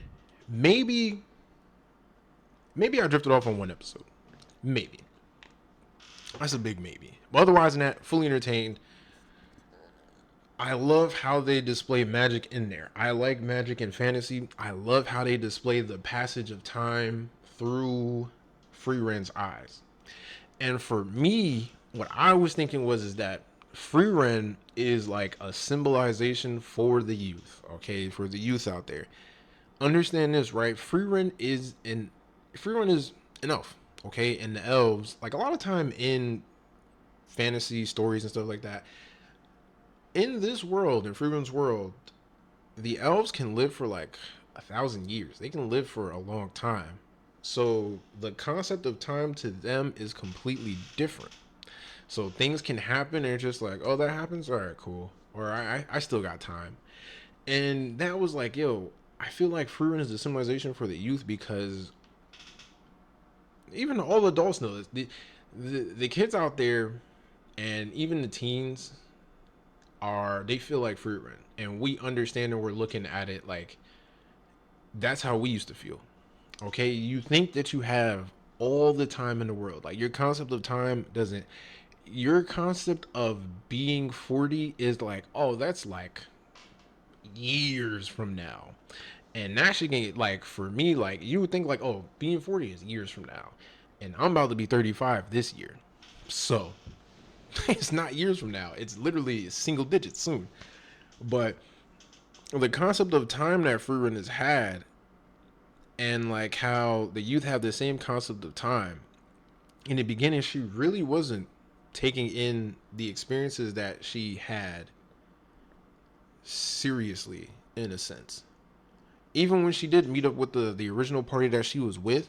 maybe I drifted off on one episode. Maybe. That's a big maybe. But otherwise than that, fully entertained. I love how they display magic in there. I like magic in fantasy. I love how they display the passage of time through Freeren's eyes. And for me, what I was thinking was is that Freeren is like a symbolization for the youth, okay, for the youth out there. Understand this, right? Freeren is an elf, okay, and the elves, like a lot of time in fantasy stories and stuff like that, in this world, in Freeren's world, the elves can live for like 1,000 years. They can live for a long time. So the concept of time to them is completely different. So things can happen and it's just like, oh, that happens? All right, cool. Or I still got time. And that was like, yo, I feel like Freerin is the symbolization for the youth because even all adults know this. The kids out there and even the teens they feel like Freerin. And we understand and we're looking at it like that's how we used to feel. Okay? You think that you have all the time in the world. Like your concept of time doesn't your concept of being 40 is like, oh, that's like years from now. And that should get like for me, like you would think like, oh, being 40 is years from now. And I'm about to be 35 this year. So it's not years from now. It's literally single digits soon. But the concept of time that Freerin has had and like how the youth have the same concept of time. In the beginning, she really wasn't taking in the experiences that she had seriously, in a sense. Even when she did meet up with the original party that she was with,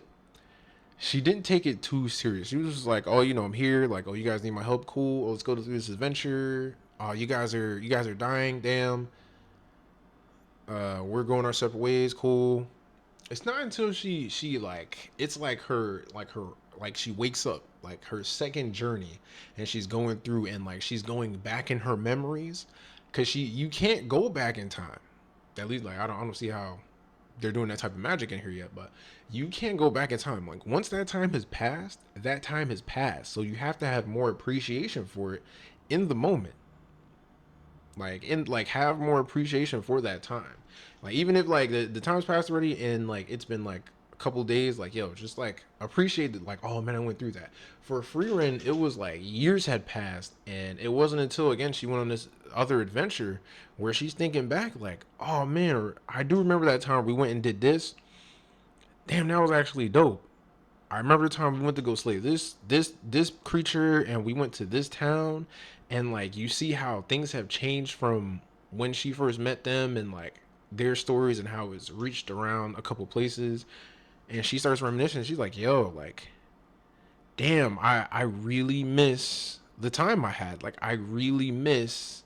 she didn't take it too serious. She was just like, "Oh, I'm here. Like, oh, you guys need my help? Cool. Oh, let's go through this adventure. Oh, you guys are dying. Damn. We're going our separate ways. Cool." It's not until she like it's like she wakes up like her second journey and she's going through and like she's going back in her memories because you can't go back in time. At least like I don't see how they're doing that type of magic in here yet, but you can't go back in time. Like once that time has passed, that time has passed. So you have to have more appreciation for it in the moment. Like have more appreciation for that time. Like even if like the time's passed already and like it's been like a couple days, like yo, just like appreciate it. Like oh man, I went through that. For Freerin, it was like years had passed, and it wasn't until again she went on this other adventure where she's thinking back like oh man, I do remember that time we went and did this. Damn, that was actually dope. I remember the time we went to go slay this creature and we went to this town and like you see how things have changed from when she first met them and like their stories and how it's reached around a couple places and she starts reminiscing. She's like, yo, like damn, I really miss the time I had. Like I really miss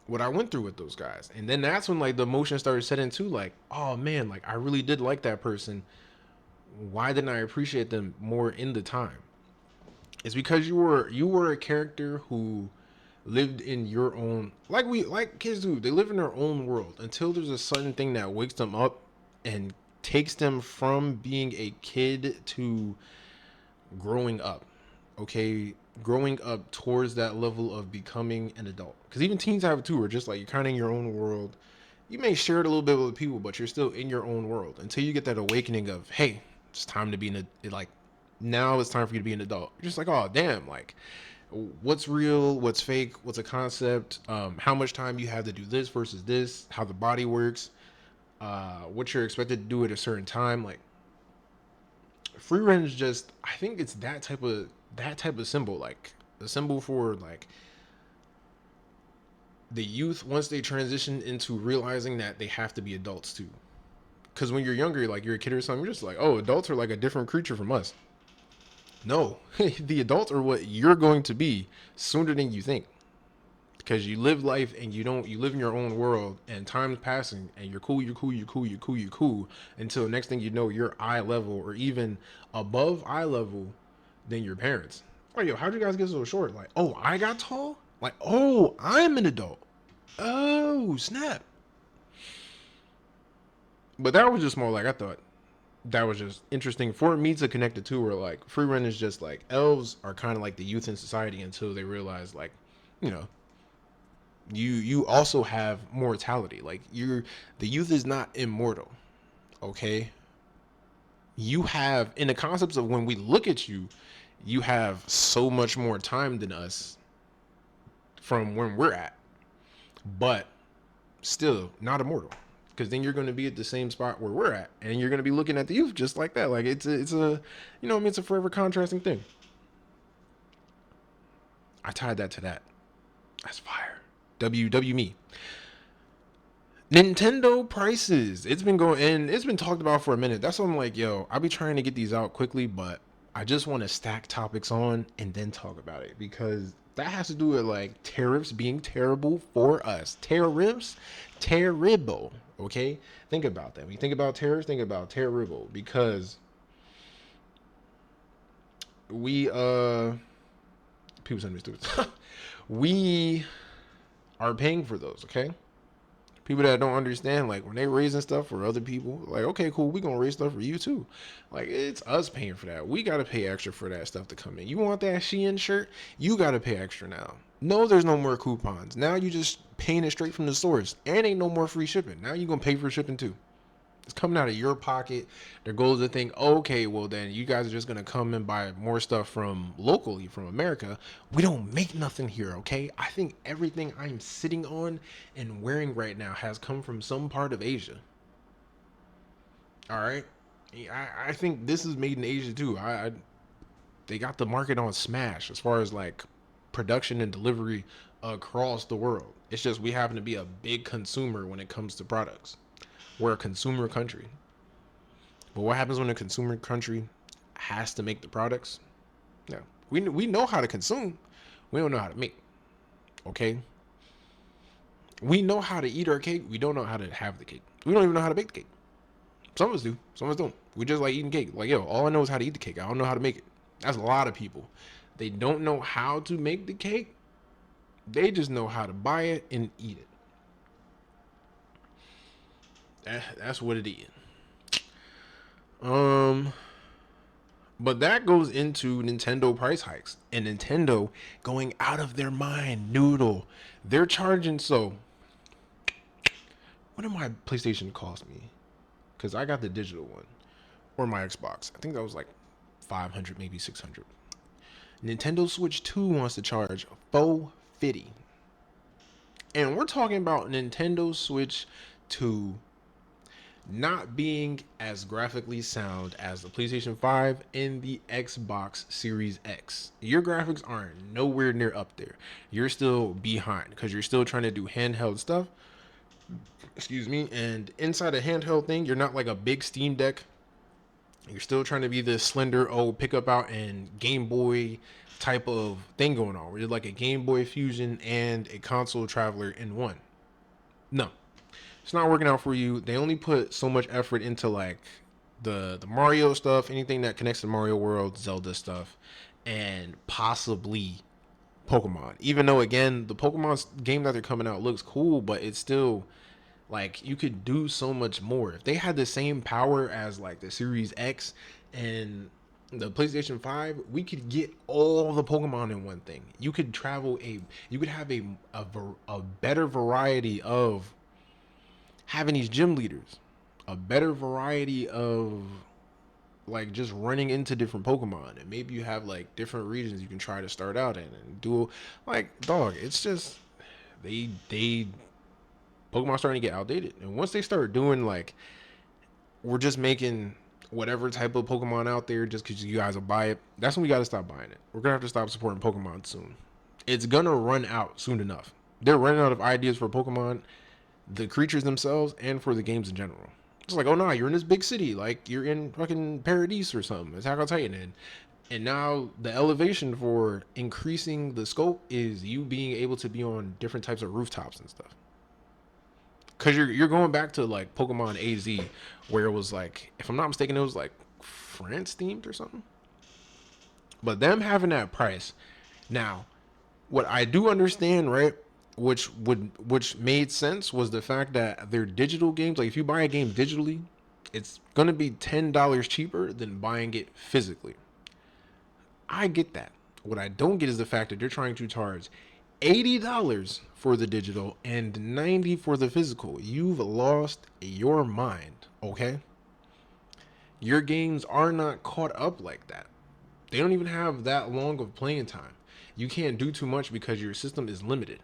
what I went through with those guys. And then that's when like the emotion started setting too, like, oh man, like I really did like that person. Why didn't I appreciate them more in the time? It's because you were a character who lived in your own like kids do. They live in their own world until there's a sudden thing that wakes them up and takes them from being a kid to growing up. Okay, growing up towards that level of becoming an adult. Because even teens have it too, where just like you're kind of in your own world. You may share it a little bit with people, but you're still in your own world until you get that awakening of, hey, it's time to be like now it's time for you to be an adult. You're just like, oh damn, like what's real, what's fake, what's a concept, how much time you have to do this versus this, how the body works, what you're expected to do at a certain time. Like free run is just, I think it's that type of symbol, like the symbol for like the youth once they transition into realizing that they have to be adults too. Because when you're younger, like you're a kid or something, you're just like, oh, adults are like a different creature from us. No, the adults are what you're going to be sooner than you think. Because you live life and you live in your own world and time's passing and you're cool until next thing you know you're eye level or even above eye level than your parents. Like, yo, how'd you guys get so short? Like, oh, I got tall? Like, oh, I'm an adult. Oh, snap. But that was just more like I thought that was just interesting for me to connect the two where like free run is just like elves are kind of like the youth in society until they realize like, you know, you also have mortality. Like the youth is not immortal. Okay. You have in the concepts of when we look at you, you have so much more time than us from when we're at, but still not immortal. Because then you're going to be at the same spot where we're at, and you're going to be looking at the youth just like that. Like it's a you know, I mean, it's a forever contrasting thing. I tied that to that. That's fire. Me. Nintendo prices. It's been going and it's been talked about for a minute. That's why I'm like, yo, I'll be trying to get these out quickly, but I just want to stack topics on and then talk about it because that has to do with like tariffs being terrible for us. Tariffs, terrible. Okay, think about that. When you think about tariffs, think about terrible because we people send me stupid. We are paying for those. Okay, people that don't understand, like when they raising stuff for other people, like okay, cool, we gonna raise stuff for you too. Like it's us paying for that. We gotta pay extra for that stuff to come in. You want that Shein shirt? You gotta pay extra now. No, there's no more coupons. Now you just paying it straight from the source, and ain't no more free shipping. Now you gonna pay for shipping too. It's coming out of your pocket. Their goal is to think, okay, well then you guys are just gonna come and buy more stuff from locally, from America. We don't make nothing here, okay? I think everything I'm sitting on and wearing right now has come from some part of Asia. All right, I think this is made in Asia too. They got the market on smash as far as like production and delivery across the world. It's just we happen to be a big consumer when it comes to products. We're a consumer country. But what happens when a consumer country has to make the products? No, we know how to consume. We don't know how to make. Okay, we know how to eat our cake. We don't know how to have the cake. We don't even know how to bake the cake. Some of us do. Some of us don't. We just like eating cake. Like yo, all I know is how to eat the cake. I don't know how to make it. That's a lot of people. They don't know how to make the cake. They just know how to buy it and eat it. That's what it is. Um, But that goes into Nintendo price hikes and Nintendo going out of their mind. Noodle. They're charging so. What did my PlayStation cost me? Because I got the digital one. Or my Xbox. I think that was like 500, maybe 600. Nintendo Switch 2 wants to charge $450. And we're talking about Nintendo Switch 2 not being as graphically sound as the PlayStation 5 and the Xbox Series X. Your graphics aren't nowhere near up there. You're still behind because you're still trying to do handheld stuff. Excuse me. And inside a handheld thing, you're not like a big Steam Deck. You're still trying to be this slender, pick up out and Game Boy type of thing going on. Where you're like a Game Boy Fusion and a console traveler in one. No, it's not working out for you. They only put so much effort into like the Mario stuff, anything that connects to Mario World, Zelda stuff, and possibly Pokemon. Even though again, the Pokemon game that they're coming out looks cool, but it's still like you could do so much more. If they had the same power as like the Series X and the PlayStation 5, we could get all the Pokemon in one thing. You could have a better variety of having these gym leaders, a better variety of like just running into different Pokemon, and maybe you have like different regions you can try to start out in and do like dog. It's just they Pokemon starting to get outdated, and once they start doing like we're just making whatever type of Pokemon out there just because you guys will buy it, that's when we got to stop buying it. We're gonna have to stop supporting Pokemon soon. It's gonna run out soon enough. They're running out of ideas for Pokemon, the creatures themselves, and for the games in general. It's like, oh no, you're in this big city, like you're in fucking Paradise or something, Attack on Titan, and now the elevation for increasing the scope is you being able to be on different types of rooftops and stuff. Cause you're going back to like Pokemon AZ, where it was like, if I'm not mistaken, it was like France themed or something. But them having that price, now, what I do understand, right, which made sense was the fact that their digital games, like if you buy a game digitally, it's gonna be $10 cheaper than buying it physically. I get that. What I don't get is the fact that they're trying to charge $80 for the digital and $90 for the physical. You've lost your mind, okay? Your games are not caught up like that. They don't even have that long of playing time. You can't do too much because your system is limited.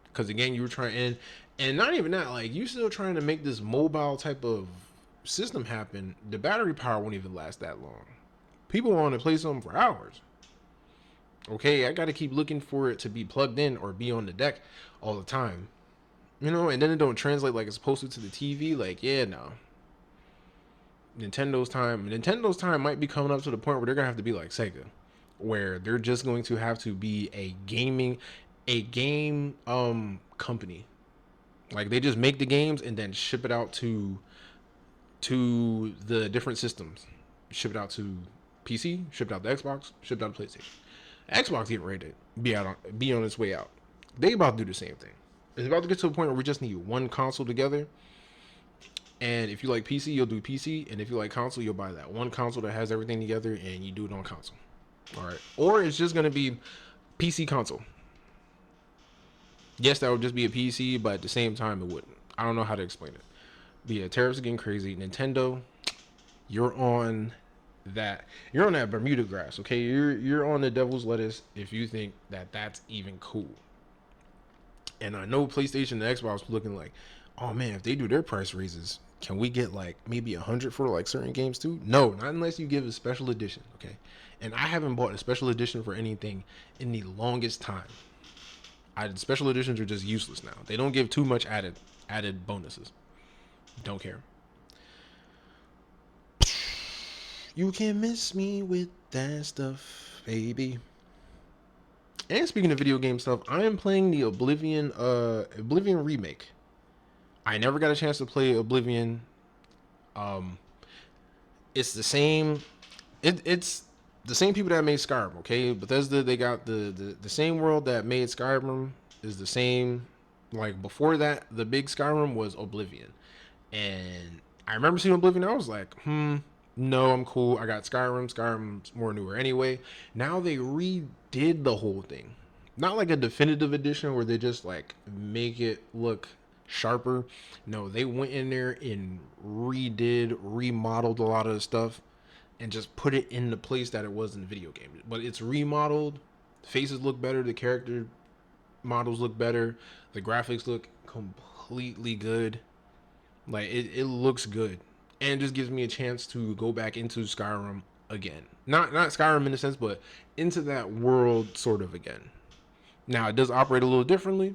Because again, you were trying, and not even that, like you still trying to make this mobile type of system happen. The battery power won't even last that long. People want to play something for hours. Okay, I got to keep looking for it to be plugged in or be on the deck all the time. You know, and then it don't translate like it's supposed to the TV. Like, yeah, no. Nintendo time might be coming up to the point where they're gonna have to be like Sega, where they're just going to have to be a game company. Like they just make the games and then ship it out to the different systems. Ship it out to PC, ship it out to Xbox, ship it out to PlayStation. Xbox getting ready to be on its way out. They about to do the same thing. It's about to get to a point where we just need one console together. And if you like PC, you'll do PC. And if you like console, you'll buy that one console that has everything together and you do it on console. All right. Or it's just going to be PC console. Yes, that would just be a PC, but at the same time, it wouldn't. I don't know how to explain it. But yeah, tariffs are getting crazy. Nintendo, you're on you're on that Bermuda grass, okay? You're on the devil's lettuce if you think that that's even cool. And I know PlayStation and Xbox looking like, oh man, if they do their price raises, can we get like maybe 100 for like certain games too? No, not unless you give a special edition, okay? And I haven't bought a special edition for anything in the longest time. Special editions are just useless now. They don't give too much added bonuses. Don't care. You can miss me with that stuff, baby. And speaking of video game stuff, I am playing the Oblivion remake. I never got a chance to play Oblivion. Um, it's the same. It's the same people that made Skyrim. Okay, Bethesda, they got the same world that made Skyrim is the same. Like before that, the big Skyrim was Oblivion, and I remember seeing Oblivion. I was like, no, I'm cool. I got Skyrim. Skyrim's more newer anyway. Now they redid the whole thing. Not like a definitive edition where they just like make it look sharper. No, they went in there and remodeled a lot of the stuff and just put it in the place that it was in the video game. But it's remodeled. Faces look better. The character models look better. The graphics look completely good. Like it looks good. And just gives me a chance to go back into Skyrim again. Not Skyrim in a sense, but into that world sort of again. Now it does operate a little differently,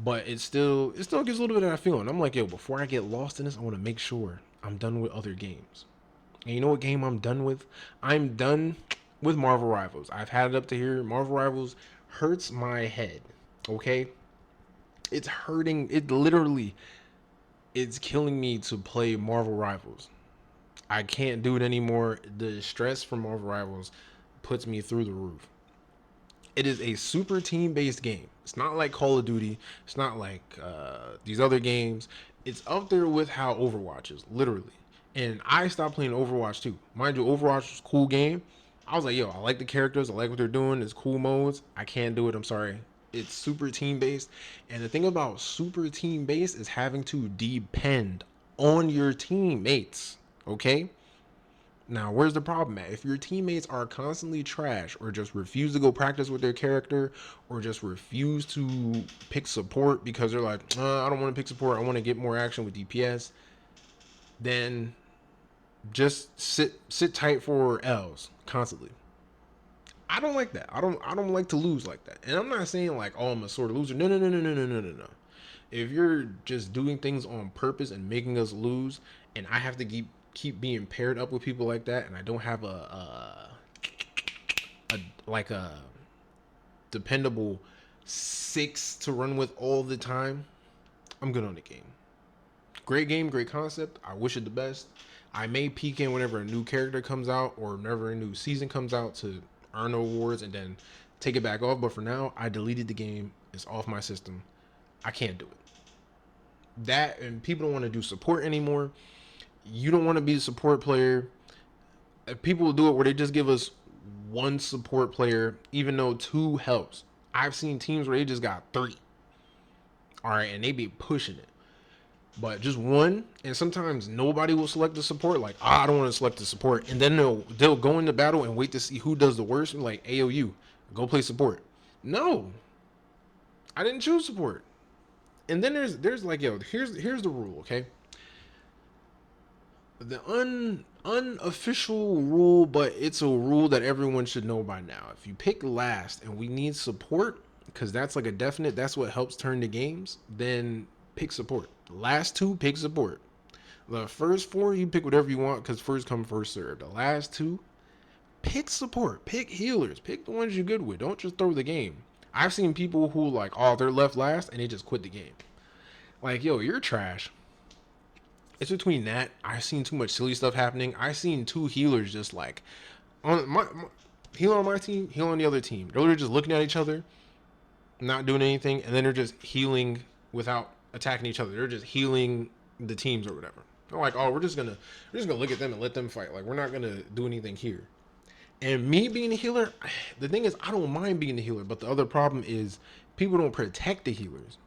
but it still gives a little bit of that feeling. I'm like, yo, before I get lost in this, I want to make sure I'm done with other games. And you know what game I'm done with? I'm done with Marvel Rivals. I've had it up to here. Marvel Rivals hurts my head. Okay? It's hurting. It's killing me to play Marvel Rivals. I can't do it anymore. The stress from Marvel Rivals puts me through the roof. It is a super team-based game. It's not like Call of Duty. It's not like these other games. It's up there with how Overwatch is, literally. And I stopped playing Overwatch too. Mind you, Overwatch was a cool game. I was like, yo, I like the characters. I like what they're doing. It's cool modes. I can't do it. I'm sorry. It's super team-based. And the thing about super team-based is having to depend on your teammates. Okay? Now, where's the problem at? If your teammates are constantly trash or just refuse to go practice with their character or just refuse to pick support because they're like, I don't want to pick support, I want to get more action with DPS, then just sit tight for L's constantly. I don't like that. I don't like to lose like that. And I'm not saying like, oh, I'm a sort of loser. No, no, no, no, no, no, no, no, no. If you're just doing things on purpose and making us lose, and I have to keep being paired up with people like that, and I don't have a like a dependable six to run with all the time, I'm good on the game. Great game, great concept. I wish it the best. I may peek in whenever a new character comes out or whenever a new season comes out to earn awards and then take it back off. But for now, I deleted the game. It's off my system. I can't do it. That and people don't want to do support anymore. You don't want to be a support player. People will do it where they just give us one support player, even though two helps. I've seen teams where they just got three. All right, and they be pushing it. But just one, and sometimes nobody will select the support. Like, I don't want to select the support, and then they'll go into battle and wait to see who does the worst. And like, AOU, go play support. No, I didn't choose support. And then there's like, yo, here's the rule, okay? The unofficial rule, but it's a rule that everyone should know by now. If you pick last and we need support, because that's like a definite, that's what helps turn the games, then pick support. Last two, pick support. The first four, you pick whatever you want because first come, first serve. The last two, pick support. Pick healers. Pick the ones you're good with. Don't just throw the game. I've seen people who like, oh, they're left last and they just quit the game. Like, yo, you're trash. It's between that. I've seen too much silly stuff happening. I've seen two healers just like on my healer on my team, healer on the other team. They're just looking at each other, not doing anything, and then they're just healing without attacking each other. They're just healing the teams or whatever. They're like, oh, we're just gonna look at them and let them fight. Like, we're not gonna do anything here. And me being a healer, the thing is, I don't mind being a healer, but the other problem is people don't protect the healers.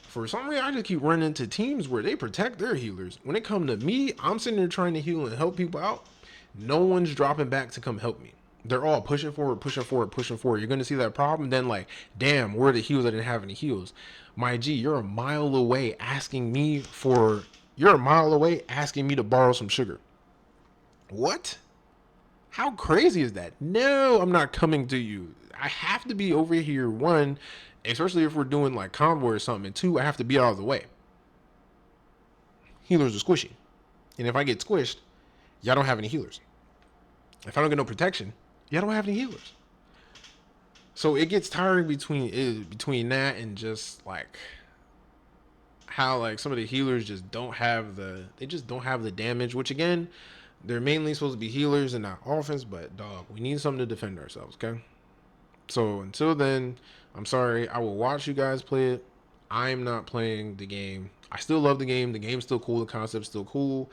For some reason, I just keep running into teams where they protect their healers. When it comes to me, I'm sitting there trying to heal and help people out. No one's dropping back to come help me. They're all pushing forward, pushing forward, pushing forward. You're going to see that problem. Then like, damn, where are the heals? I didn't have any heals. My G, you're a mile away asking me to borrow some sugar. What? How crazy is that? No, I'm not coming to you. I have to be over here, one, especially if we're doing like convoy or something, and two, I have to be out of the way. Healers are squishy. And if I get squished, y'all don't have any healers. If I don't get no protection, y'all don't have any healers. So it gets tiring between that and just like how like some of the healers just don't have the damage, which again, they're mainly supposed to be healers and not offense, but dog, we need something to defend ourselves, okay? So until then, I'm sorry. I will watch you guys play it. I'm not playing the game. I still love the game. The game's still cool. The concept's still cool.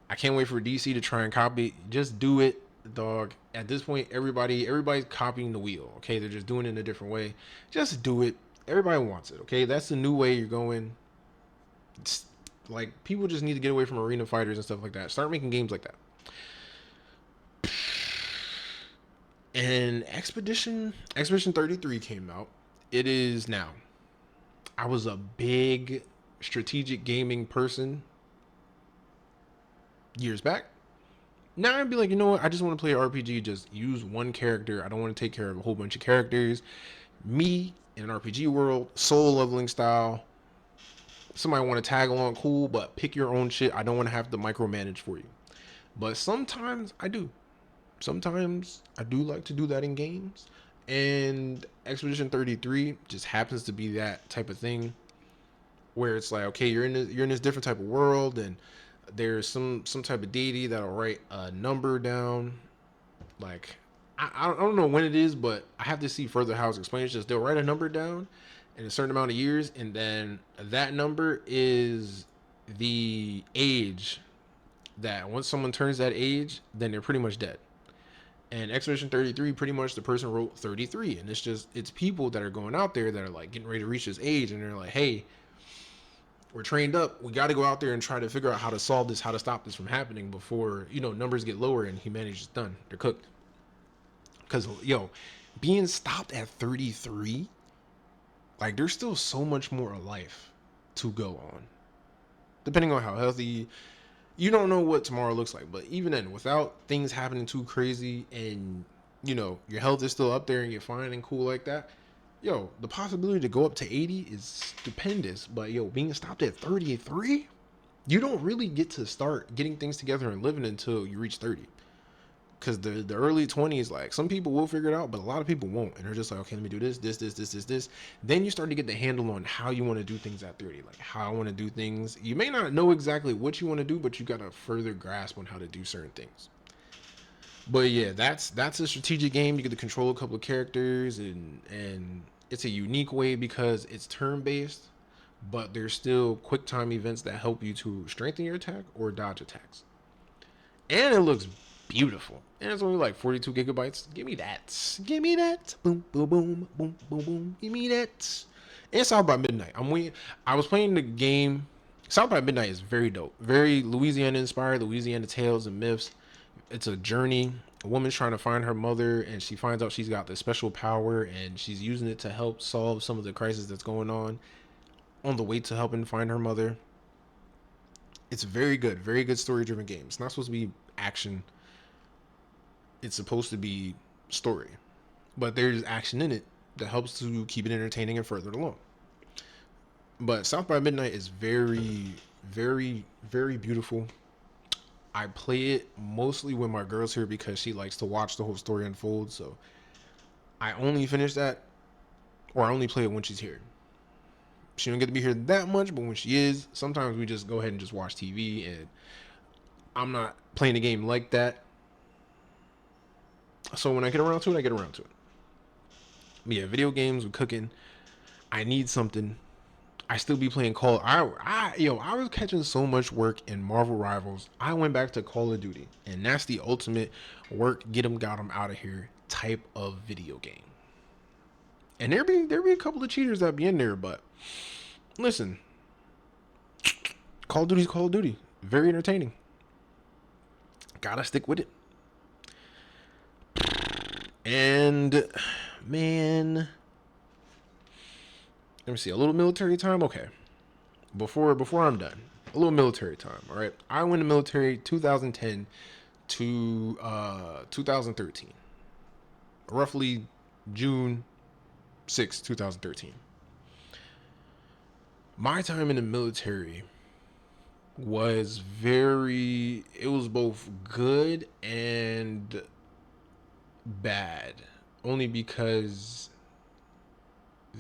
I can't wait for DC to try and copy it. Just do it, dog. At this point, everybody's copying the wheel, okay? They're just doing it in a different way. Just do it. Everybody wants it, okay? That's the new way you're going. It's like people just need to get away from arena fighters and stuff like that. Start making games like that. And Expedition 33 came out. It is now. I was a big strategic gaming person years back. Now I'd be like, you know what? I just want to play an RPG. Just use one character. I don't want to take care of a whole bunch of characters. Me in an RPG world, solo leveling style. Somebody want to tag along, cool, but pick your own shit. I don't want to have to micromanage for you. But sometimes I do. Sometimes I do like to do that in games, and Expedition 33 just happens to be that type of thing where it's like, okay, you're in this different type of world, and there's some type of deity that'll write a number down. Like I don't know when it is, but I have to see further how it's explained. It's just they'll write a number down in a certain amount of years, and then that number is the age that once someone turns that age, then they're pretty much dead. And Expedition 33, pretty much the person wrote 33. And it's people that are going out there that are like getting ready to reach this age. And they're like, hey, We're trained up. We got to go out there and try to figure out how to solve this, how to stop this from happening before, numbers get lower and humanity's done. They're cooked. Because, being stopped at 33, like, there's still so much more life to go on. Depending on how healthy, you don't know what tomorrow looks like. But even then, without things happening too crazy and, your health is still up there and you're fine and cool like that, the possibility to go up to 80 is stupendous. But, being stopped at 33, you don't really get to start getting things together and living until you reach 30. Because the early 20s, like, some people will figure it out, but a lot of people won't. And they're just like, okay, let me do this. Then you start to get the handle on how you want to do things at 30. Like, how I want to do things. You may not know exactly what you want to do, but you got a further grasp on how to do certain things. But yeah, that's a strategic game. You get to control a couple of characters, and it's a unique way because it's turn-based, but there's still quick time events that help you to strengthen your attack or dodge attacks. And it looks beautiful. And it's only like 42 gigabytes. Give me that. Give me that. Boom, boom, boom, boom, boom, boom. Give me that. And South by Midnight. I was playing the game. South by Midnight is very dope. Very Louisiana inspired. Louisiana tales and myths. It's a journey. A woman's trying to find her mother, and she finds out she's got this special power, and she's using it to help solve some of the crisis that's going on the way to helping find her mother. It's very good story-driven game. It's not supposed to be action. It's supposed to be story, but there's action in it that helps to keep it entertaining and further along. But South by Midnight is very, very, very beautiful. I play it mostly when my girl's here because she likes to watch the whole story unfold. So I only finish that, or I only play it when she's here. She don't get to be here that much, but when she is, sometimes we just go ahead and just watch TV, and I'm not playing the game like that. So when I get around to it, I get around to it. But yeah, video games with cooking. I need something. I still be playing Call. I was catching so much work in Marvel Rivals. I went back to Call of Duty, and that's the ultimate work, get them, got them out of here type of video game. And there be a couple of cheaters that be in there, but listen, Call of Duty's Call of Duty. Very entertaining. Gotta stick with it. And man, let me see, a little military time. Okay, before I'm done, a little military time. All right, I went to military 2010 to 2013, roughly June 6, 2013. My time in the military was it was both good and bad, only because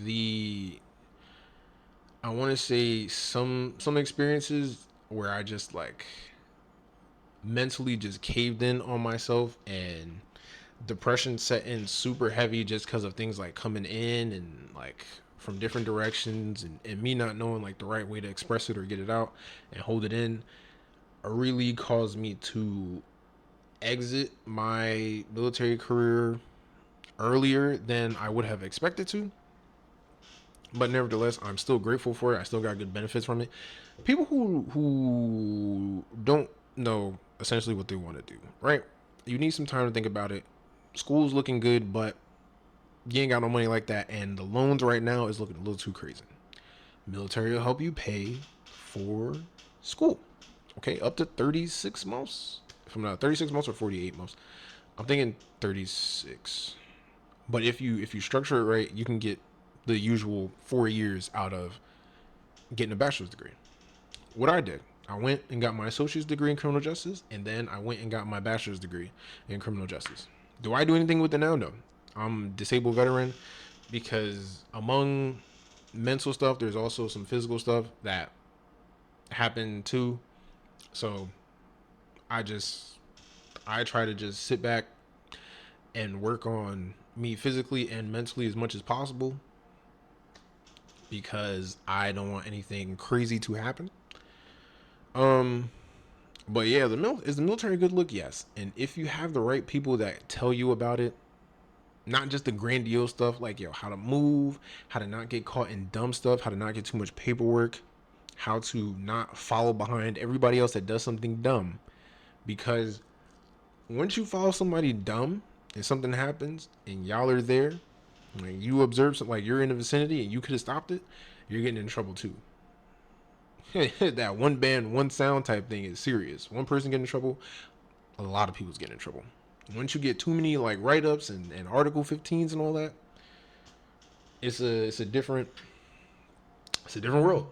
I want to say some experiences where I just like mentally just caved in on myself, and depression set in super heavy just because of things like coming in and like from different directions, and me not knowing like the right way to express it or get it out and hold it in really caused me to exit my military career earlier than I would have expected to. But nevertheless, I'm still grateful for it. I still got good benefits from it. People who don't know essentially what they want to do, right? You need some time to think about it. School's looking good, but you ain't got no money like that, and the loans right now is looking a little too crazy. Military will help you pay for school. Okay, up to 36 months. If I'm not 36 months or 48 months. I'm thinking 36. But if you structure it right, you can get the usual 4 years out of getting a bachelor's degree. What I did, I went and got my associate's degree in criminal justice, and then I went and got my bachelor's degree in criminal justice. Do I do anything with it now? No. I'm a disabled veteran because among mental stuff, there's also some physical stuff that happened too. So I try to just sit back and work on me physically and mentally as much as possible, because I don't want anything crazy to happen. But yeah, is the military a good look? Yes. And if you have the right people that tell you about it, not just the grandiose stuff like how to move, how to not get caught in dumb stuff, how to not get too much paperwork, how to not follow behind everybody else that does something dumb. Because once you follow somebody dumb and something happens and y'all are there, like you observe something, like you're in the vicinity and you could have stopped it, you're getting in trouble too. That one band, one sound type thing is serious. One person getting in trouble, a lot of people's getting in trouble. Once you get too many like write ups and Article 15s and all that, it's a different world.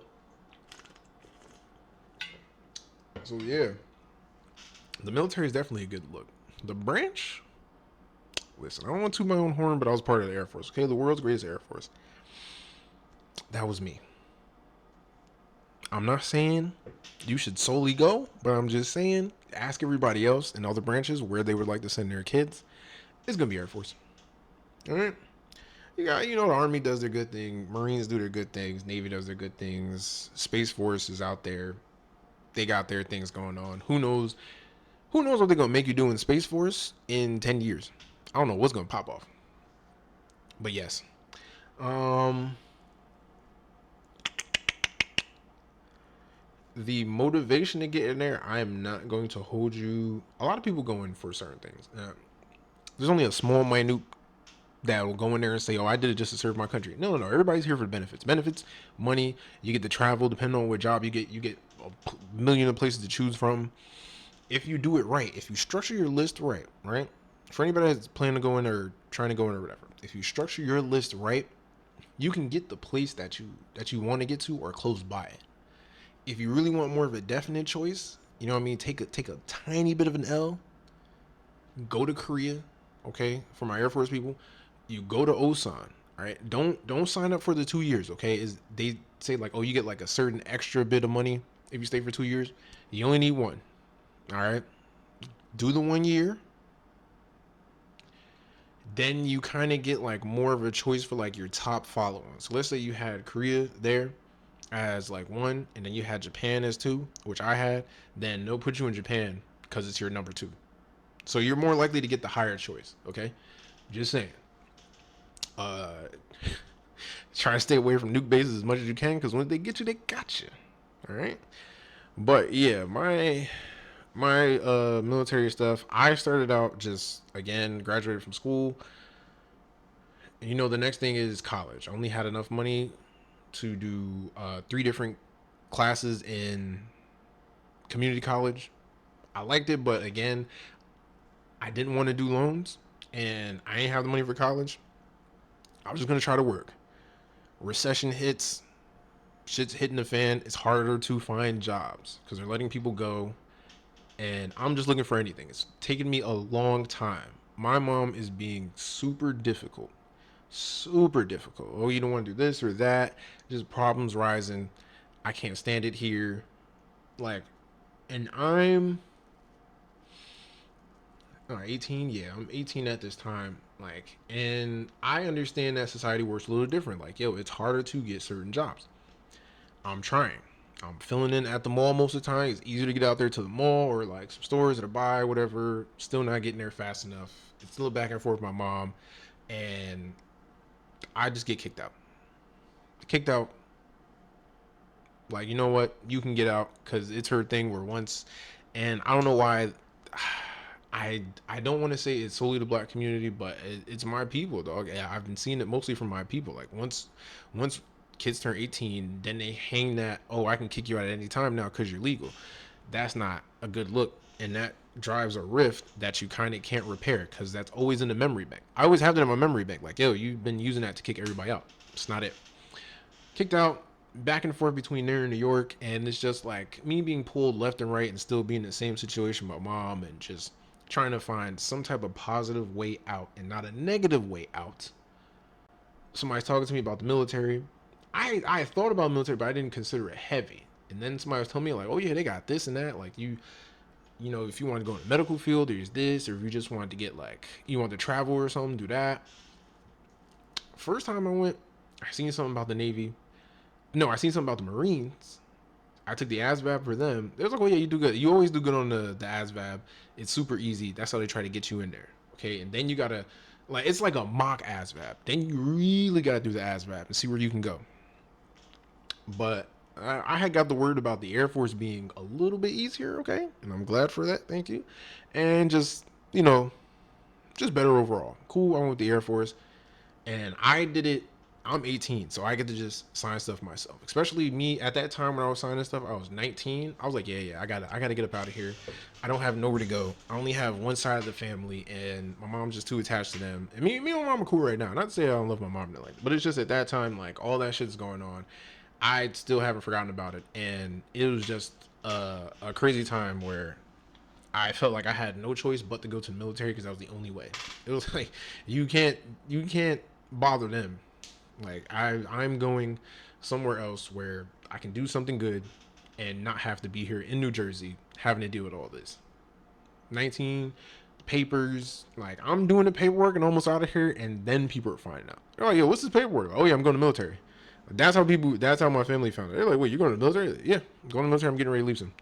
So yeah, the military is definitely a good look. The branch, listen, I don't want to toot my own horn, but I was part of the Air Force. Okay, the world's greatest Air Force. That was me. I'm not saying you should solely go, but I'm just saying ask everybody else in other branches where they would like to send their kids. It's gonna be Air Force. All right. You got, the Army does their good thing, Marines do their good things, Navy does their good things, Space Force is out there. They got their things going on. Who knows? Who knows what they're gonna make you do in Space Force in 10 years? I don't know what's gonna pop off. But yes, um, the motivation to get in there, I am not going to hold you. A lot of people go in for certain things. There's only a small, minute that will go in there and say, "Oh, I did it just to serve my country." No, no, no. Everybody's here for benefits, money. You get to travel, depending on what job you get. You get a million of places to choose from. If you do it right, if you structure your list right, right. For anybody that's planning to go in or trying to go in or whatever, if you structure your list right, you can get the place that you want to get to or close by it. If you really want more of a definite choice, you know what I mean. Take a tiny bit of an L. Go to Korea, okay? For my Air Force people, you go to Osan. All right, don't sign up for the 2 years. Okay, is they say like, oh, you get like a certain extra bit of money if you stay for 2 years. You only need one. All right, do the 1 year. Then you kind of get like more of a choice for like your top following. So let's say you had Korea there as like one, and then you had Japan as two, which I had. Then they'll put you in Japan because it's your number two. So you're more likely to get the higher choice. Okay, just saying. Uh, Try to stay away from nuke bases as much as you can because when they get you, they got you. All right. But yeah, my military stuff. I started out just again graduated from school. And the next thing is college. I only had enough money to do 3 different classes in community college. I liked it, but again, I didn't want to do loans, and I ain't have the money for college. I was just gonna try to work. Recession hits, shit's hitting the fan. It's harder to find jobs because they're letting people go, and I'm just looking for anything. It's taking me a long time. My mom is being super difficult. Super difficult. Oh, you don't want to do this or that. Just problems rising. I can't stand it here. Like, and I'm 18. Yeah, I'm 18 at this time. Like, and I understand that society works a little different. Like, yo, it's harder to get certain jobs. I'm trying. I'm filling in at the mall most of the time. It's easier to get out there to the mall or like some stores to buy, whatever. Still not getting there fast enough. It's still back and forth with my mom. And I just get kicked out. Kicked out. Like, you know what? You can get out because it's her thing where once. And I don't know why. I don't want to say it's solely the black community, but it's my people, dog. I've been seeing it mostly from my people. Like once kids turn 18, then they hang that, oh, I can kick you out at any time now because you're legal. That's not a good look, and that drives a rift that you kind of can't repair because that's always in the memory bank. I always have that in my memory bank. Like, yo, you've been using that to kick everybody out. It's not it. Kicked out, back and forth between there and New York, and it's just like me being pulled left and right and still being in the same situation with my mom and just trying to find some type of positive way out and not a negative way out. Somebody's talking to me about the military. I thought about military, but I didn't consider it heavy. And then somebody was telling me like, oh yeah, they got this and that. Like if you want to go in the medical field, there's this, or if you just want to get like you want to travel or something, do that. First time I went, I seen something about the Navy. No, I seen something about the Marines. I took the ASVAB for them. They was like, oh yeah, you do good. You always do good on the ASVAB. It's super easy. That's how they try to get you in there. Okay, and then you gotta like it's like a mock ASVAB. Then you really gotta do the ASVAB and see where you can go. But I had got the word about the Air Force being a little bit easier, okay, and I'm glad for that. Thank you, and just just better overall. Cool. I went with the Air Force, and I did it. I'm 18, so I get to just sign stuff myself. Especially me at that time when I was signing stuff, I was 19. I was like, yeah, I gotta get up out of here. I don't have nowhere to go. I only have one side of the family, and my mom's just too attached to them. And me and my mom are cool right now. Not to say I don't love my mom, like, but it's just at that time, like all that shit's going on. I still haven't forgotten about it, and it was just a crazy time where I felt like I had no choice but to go to the military because that was the only way. It was like you can't you can't bother them. Like I'm going somewhere else where I can do something good and not have to be here in New Jersey having to deal with all this. 19 papers, like I'm doing the paperwork and almost out of here, and then people are finding out. Oh yeah, what's this paperwork? Oh yeah, I'm going to the military. That's how my family found it. They're like, wait, you're going to the military? Yeah, I'm going to the military. I'm getting ready to leave soon.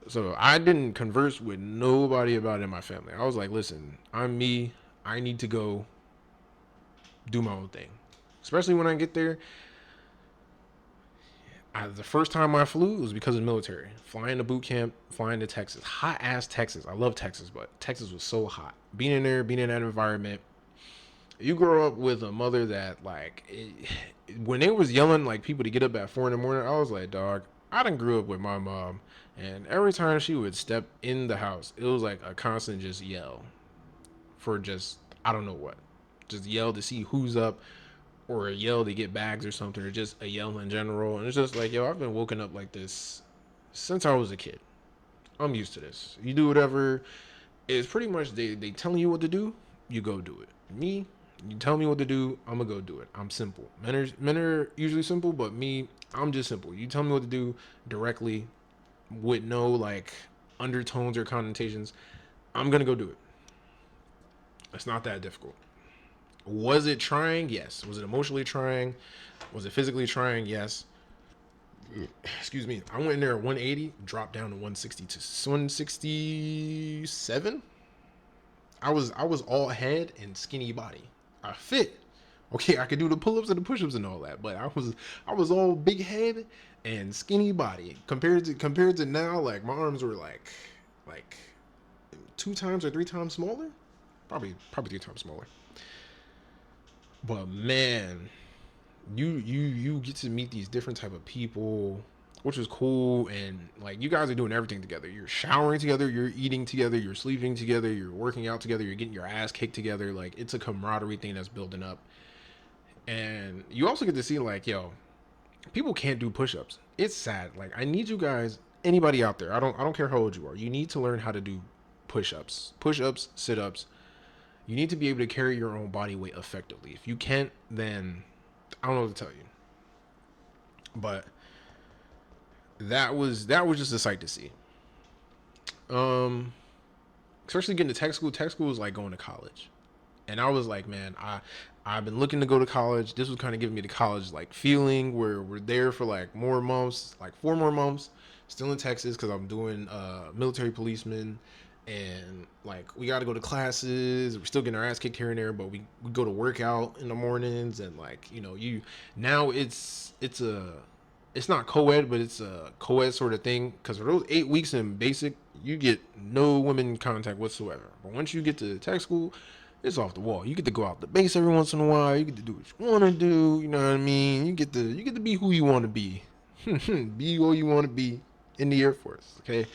So I didn't converse with nobody about it in my family. I was like, listen, I'm me. I need to go do my own thing. Especially when I get there. The first time I flew was because of the military. Flying to boot camp, flying to Texas. Hot ass Texas. I love Texas, but Texas was so hot. Being in there, being in that environment. You grow up with a mother that, like, when they was yelling, like, people to get up at 4 in the morning, I was like, dog, I done grew up with my mom. And every time she would step in the house, it was like a constant just yell for just, I don't know what. Just yell to see who's up, or a yell to get bags or something, or just a yell in general. And it's just like, yo, I've been woken up like this since I was a kid. I'm used to this. You do whatever. It's pretty much they telling you what to do, you go do it. Me, you tell me what to do, I'm gonna go do it. I'm simple. Men are usually simple, but me, I'm just simple. You tell me what to do directly, with no like undertones or connotations, I'm gonna go do it. It's not that difficult. Was it trying? Yes. Was it emotionally trying? Was it physically trying? Yes. Excuse me. I went in there at 180, dropped down to 160 to 167. I was all head and skinny body. I fit. Okay, I could do the pull-ups and the push-ups and all that, but I was all big head and skinny body. Compared to now, like my arms were like 2 times or 3 times smaller. Probably 3 times smaller. But man, you get to meet these different type of people, which is cool. And like you guys are doing everything together. You're showering together, you're eating together, you're sleeping together, you're working out together, you're getting your ass kicked together. Like it's a camaraderie thing that's building up. And you also get to see like, yo, people can't do push-ups. It's sad. Like I need you guys, anybody out there, I don't care how old you are, you need to learn how to do push-ups, sit-ups. You need to be able to carry your own body weight effectively. If you can't, then I don't know what to tell you. But that was just a sight to see. Um, Especially getting to tech school. Tech school was like going to college, and I was like, man, I've been looking to go to college. This was kind of giving me the college like feeling where we're there for like more months, like 4 more months, still in Texas because I'm doing military policeman. And like we got to go to classes, we're still getting our ass kicked here and there, but we go to work out in the mornings. And like you now it's not co-ed, but it's a co-ed sort of thing, because for those 8 weeks in basic you get no women contact whatsoever. But once you get to tech school, it's off the wall. You get to go out the base every once in a while. You get to do what you want to do. You know what I mean? You get to be who you want to be. Be who you want to be in the Air Force. Okay.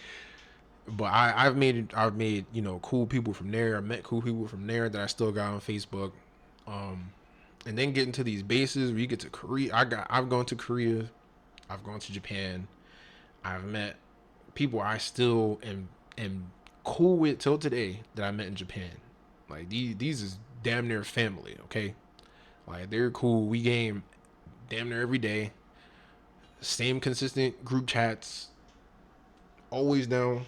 But I've made cool people from there. I met cool people from there that I still got on Facebook. Um, and then getting to these bases where you get to Korea. I've gone to Korea. I've gone to Japan. I've met people I still am cool with till today that I met in Japan. Like these is damn near family. Okay, like they're cool. We game damn near every day. Same consistent group chats. Always down.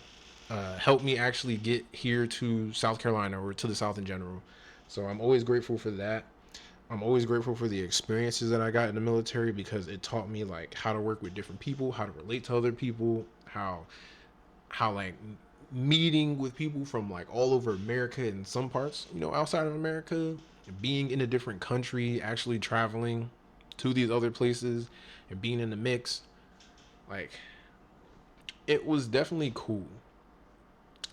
Helped me actually get here to South Carolina, or to the South in general. So I'm always grateful for that. I'm always grateful for the experiences that I got in the military, because it taught me like how to work with different people, how to relate to other people, how like meeting with people from like all over America and some parts, outside of America, being in a different country, actually traveling to these other places and being in the mix. Like, it was definitely cool,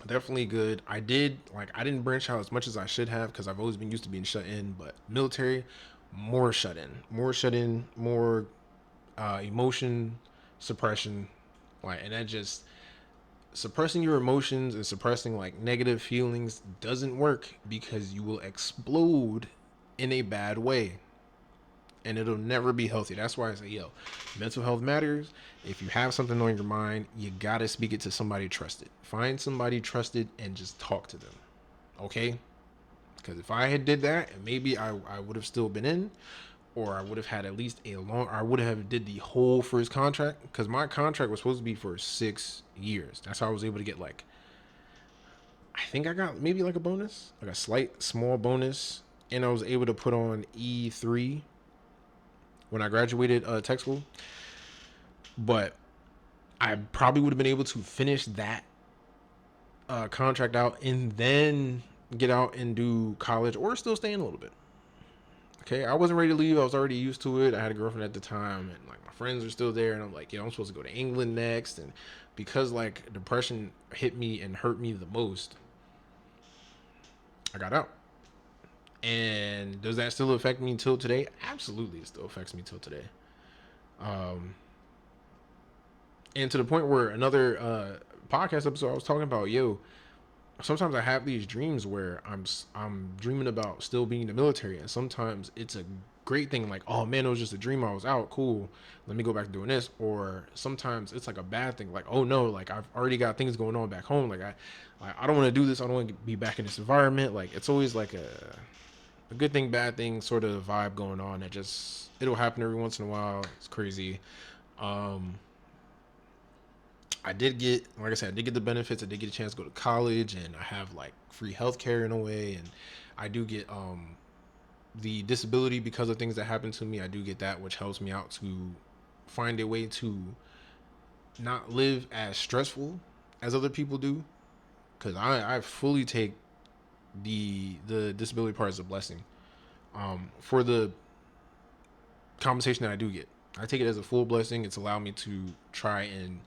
definitely good. I didn't branch out as much as I should have because I've always been used to being shut in. But military, more shut in, more emotion suppression, like, and that just suppressing your emotions and suppressing like negative feelings doesn't work because you will explode in a bad way and it'll never be healthy. That's why I say, yo, mental health matters. If you have something on your mind, you gotta speak it to somebody trusted. Find somebody trusted and just talk to them. Okay? Because if I had did that, and maybe I would have still been in, or I would have had at least I would have did the whole first contract, because my contract was supposed to be for 6 years. That's how I was able to get like, I think I got maybe like a bonus, like a slight small bonus, and I was able to put on E3 when I graduated tech school. But I probably would have been able to finish that contract out and then get out and do college or still stay in a little bit. Okay, I wasn't ready to leave. I was already used to it. I had a girlfriend at the time, and like my friends are still there. And I'm like, I'm supposed to go to England next. And because like depression hit me and hurt me the most, I got out. And does that still affect me till today? Absolutely, it still affects me till today. Um, and to the point where another podcast episode I was talking about, sometimes I have these dreams where I'm dreaming about still being in the military, and sometimes it's a great thing. Like, oh man, it was just a dream. I was out. Cool. Let me go back to doing this. Or sometimes it's like a bad thing. Like, oh no, like I've already got things going on back home. I don't want to do this. I don't want to be back in this environment. Like, it's always like a good thing, bad thing sort of vibe going on. It'll happen every once in a while. It's crazy. Um, I did get, like I said, I did get the benefits. I did get a chance to go to college, and I have like free healthcare in a way, and I do get the disability because of things that happen to me. I do get that, which helps me out to find a way to not live as stressful as other people do, because I fully take the disability part as a blessing. For the compensation that I do get, I take it as a full blessing. It's allowed me to try and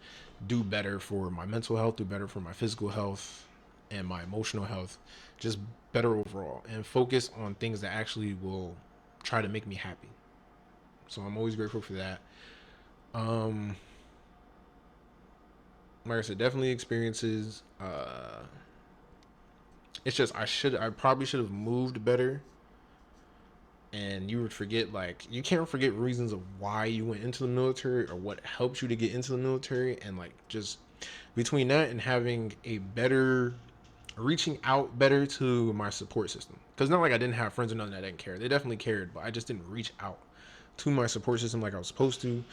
do better for my mental health, do better for my physical health and my emotional health, just better overall, and focus on things that actually will try to make me happy. So I'm always grateful for that. Um, like I said, definitely experiences. It's just I probably should have moved better, and you would forget, like, you can't forget reasons of why you went into the military or what helped you to get into the military, and like just between that and having a better reaching out better to my support system, because not like I didn't have friends or nothing that didn't care. They definitely cared, but I just didn't reach out to my support system like I was supposed to.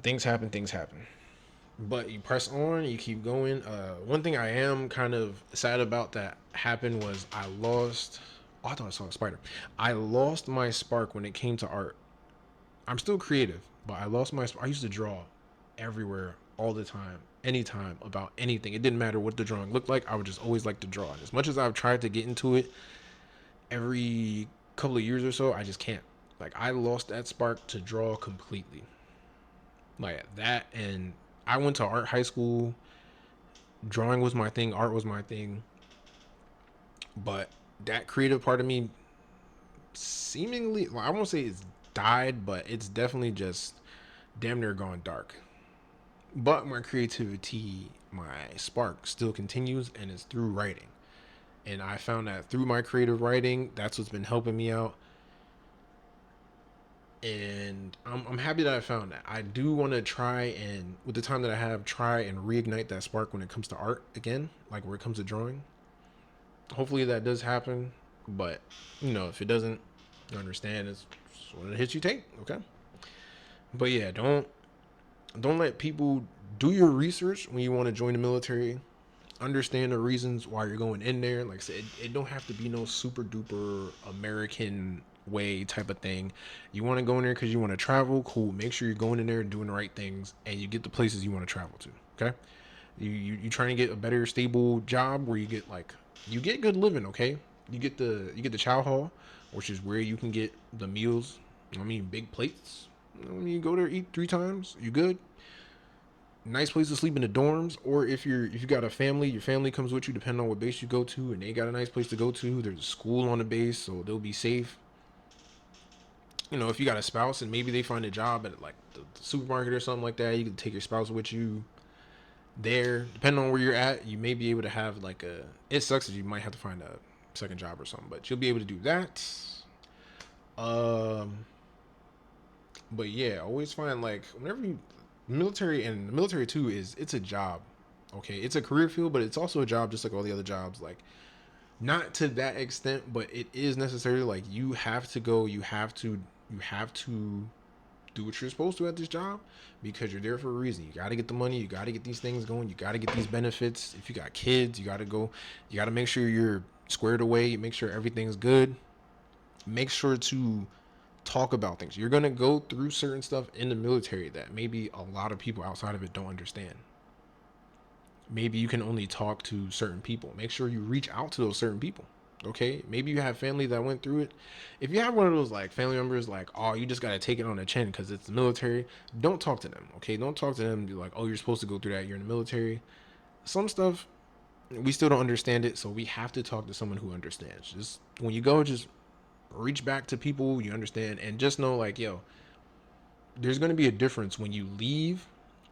Things happen, but you press on, you keep going. One thing I am kind of sad about that happened was I lost, oh, I thought I saw a spider. I lost my spark when it came to art. I'm still creative, but I lost my spark. I used to draw everywhere, all the time, anytime, about anything. It didn't matter what the drawing looked like. I would just always like to draw. And as much as I've tried to get into it every couple of years or so, I just can't. Like, I lost that spark to draw completely. Like that, and I went to art high school. Drawing was my thing, art was my thing. But that creative part of me seemingly, well, I won't say it's died, but it's definitely just damn near gone dark. But my creativity, my spark still continues, and it's through writing. And I found that through my creative writing, that's what's been helping me out. And I'm happy that I found that. I do want to try and, with the time that I have, try and reignite that spark when it comes to art again, like where it comes to drawing. Hopefully that does happen. But, if it doesn't, you understand it's one of the hits you take, okay? But yeah, don't let people, do your research when you want to join the military. Understand the reasons why you're going in there. Like I said, it don't have to be no super duper American way type of thing. You want to go in there because you want to travel, cool. Make sure you're going in there and doing the right things, and you get the places you want to travel to. Okay, you trying to get a better stable job where you get good living. Okay, you get the chow hall, which is where you can get the meals. I mean, big plates. When you go there, eat 3 times, you good. Nice place to sleep in the dorms, or if you got a family, your family comes with you, depending on what base you go to, and they got a nice place to go to. There's a school on the base, so they'll be safe. If you got a spouse and maybe they find a job at like the supermarket or something like that, you can take your spouse with you there. Depending on where you're at, you may be able to have like a. It sucks that you might have to find a second job or something, but you'll be able to do that. Um, but yeah, always find like whenever you military, and the military too, it's a job. Okay, it's a career field, but it's also a job just like all the other jobs. Like not to that extent, but it is necessary. Like you have to go, you have to do what you're supposed to at this job because you're there for a reason. You got to get the money, you got to get these things going, you got to get these benefits. If you got kids, you got to go, you got to make sure you're squared away, make sure everything's good. Make sure to talk about things. You're going to go through certain stuff in the military that maybe a lot of people outside of it don't understand. Maybe you can only talk to certain people. Make sure you reach out to those certain people. Okay, maybe you have family that went through it. If you have one of those like family members like, oh, you just gotta take it on the chin because it's the military, don't talk to them. Okay, don't talk to them. Be like, oh, you're supposed to go through that, you're in the military. Some stuff we still don't understand it, so we have to talk to someone who understands. Just when you go, just reach back to people you understand, and just know like, yo, there's gonna be a difference when you leave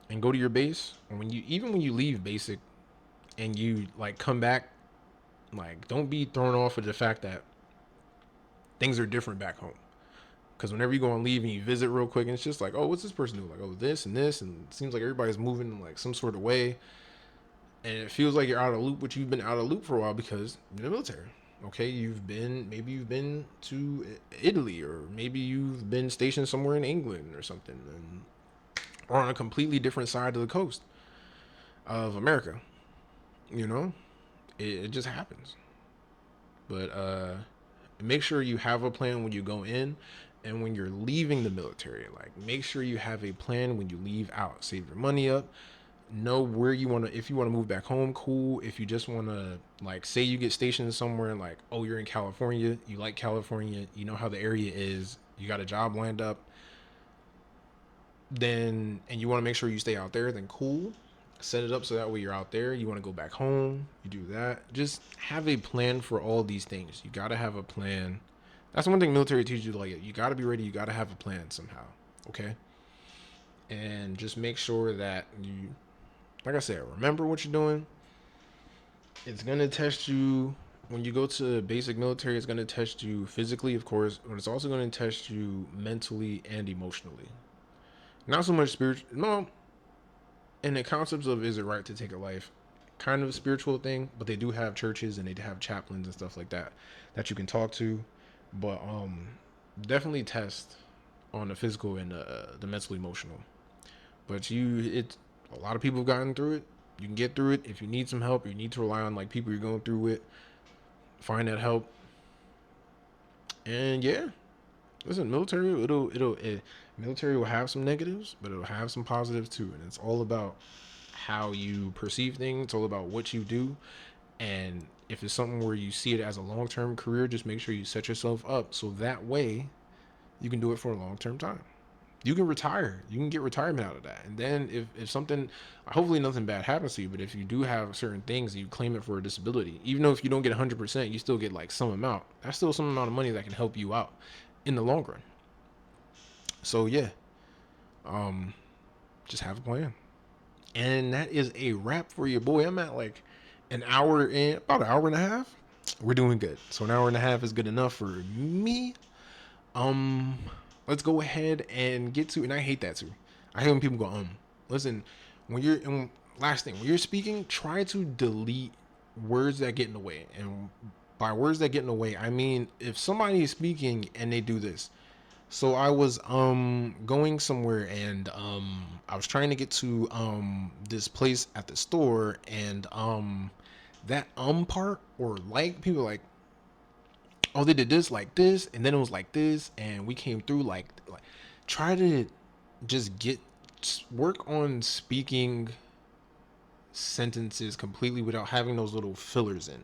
and go to your base, or when you leave basic and you like come back. Like, don't be thrown off with the fact that things are different back home. Because whenever you go on leave and you visit real quick, and it's just like, oh, what's this person doing? Like, oh, this and this, and it seems like everybody's moving in like some sort of way, and it feels like you're out of loop, but you've been out of loop for a while because you're in the military. Okay, maybe you've been to Italy, or maybe you've been stationed somewhere in England or something, and or on a completely different side of the coast of America. You know, it just happens. But make sure you have a plan when you go in and when you're leaving the military. Like, make sure you have a plan when you leave out. Save your money up. Know where you want to, if you want to move back home, cool. If you just want to, like, say you get stationed somewhere, like, oh, you're in California, you like California, you know how the area is, you got a job lined up, then, and you want to make sure you stay out there, then cool. Set it up so that way you're out there. You want to go back home, you do that. Just have a plan for all these things. You got to have a plan. That's one thing military teaches you. Like, you got to be ready. You got to have a plan somehow. Okay. And just make sure that you, like I said, remember what you're doing. It's going to test you when you go to basic military. It's going to test you physically, of course, but it's also going to test you mentally and emotionally. Not so much spiritual. No, and the concepts of is it right to take a life, kind of a spiritual thing, but they do have churches and they have chaplains and stuff like that that you can talk to. But definitely test on the physical and the mental emotional. But a lot of people have gotten through it. You can get through it. If you need some help, you need to rely on like people you're going through with. Find that help. And yeah, listen, military will have some negatives, but it'll have some positives too. And it's all about how you perceive things. It's all about what you do. And if it's something where you see it as a long-term career, just make sure you set yourself up so that way you can do it for a long-term time. You can retire. You can get retirement out of that. And then if something, hopefully nothing bad happens to you, but if you do have certain things, you claim it for a disability. Even though if you don't get 100%, you still get like some amount. That's still some amount of money that can help you out in the long run. So yeah, just have a plan. And that is a wrap for your boy. I'm at like about an hour and a half. We're doing good. So an hour and a half is good enough for me. Um, let's go ahead and get to, and I hate that too. I hate when people go, listen, last thing, when you're speaking, try to delete words that get in the way. And by words that get in the way, I mean, if somebody is speaking and they do this. So I was going somewhere, and I was trying to get to this place at the store, and that part, or like people like, oh, they did this like this, and then it was like this, and we came through like try to just work on speaking sentences completely without having those little fillers in,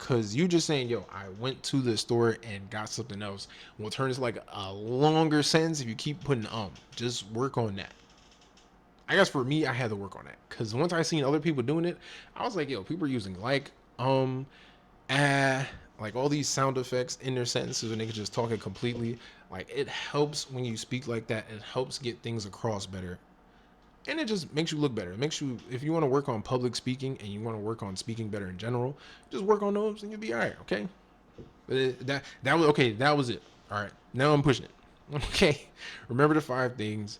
Cause you just saying, yo, I went to the store and got something else will turn into like a longer sentence if you keep putting just work on that. I guess for me, I had to work on that. Cause once I seen other people doing it, I was like, yo, people are using um, ah, like all these sound effects in their sentences and they can just talk it completely. Like it helps when you speak like that. It helps get things across better. And it just makes you look better. It makes you, if you want to work on public speaking and you want to work on speaking better in general, just work on those and you'll be all right. Okay. That was okay. That was it. All right. Now I'm pushing it. Okay. Remember the 5 things.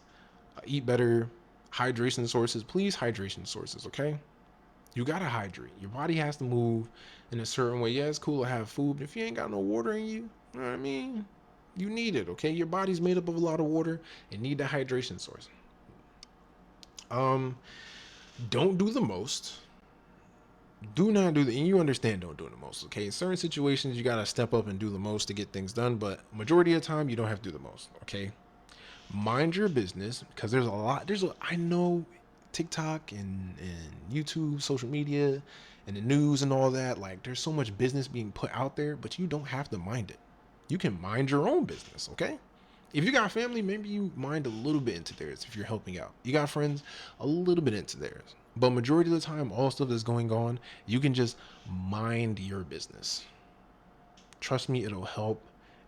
Eat better. Hydration sources. Please, hydration sources. Okay. You gotta hydrate. Your body has to move in a certain way. Yeah, it's cool to have food, but if you ain't got no water in you, you know what I mean? You need it. Okay. Your body's made up of a lot of water and need the hydration source. Um, don't do the most. Do not do the, and you understand don't do the most. Okay, in certain situations you gotta step up and do the most to get things done, but majority of the time you don't have to do the most. Okay, mind your business because there's a lot. I know TikTok and YouTube, social media, and the news and all that. Like there's so much business being put out there, but you don't have to mind it. You can mind your own business. Okay, if you got family, maybe you mind a little bit into theirs if you're helping out. You got friends, a little bit into theirs. But majority of the time, all stuff that's going on, you can just mind your business. Trust me, it'll help.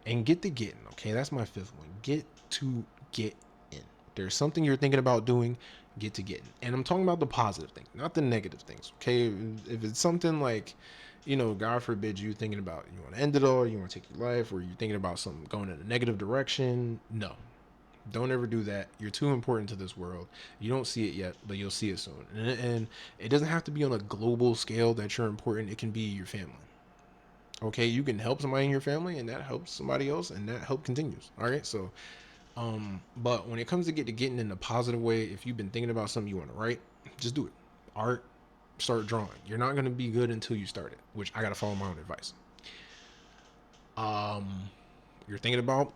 And get to getting, okay? That's my 5th one. Get to get in. There's something you're thinking about doing, get to getting. And I'm talking about the positive things, not the negative things, okay? If it's something like, God forbid you thinking about you want to end it all, you want to take your life, or you're thinking about something going in a negative direction, no. Don't ever do that. You're too important to this world. You don't see it yet, but you'll see it soon. And it doesn't have to be on a global scale that you're important. It can be your family. Okay, you can help somebody in your family, and that helps somebody else, and that help continues. All right, so but when it comes to getting in a positive way, if you've been thinking about something you want to write, just do it. Art, start drawing. You're not gonna be good until you start it, which I gotta follow my own advice. Um, you're thinking about,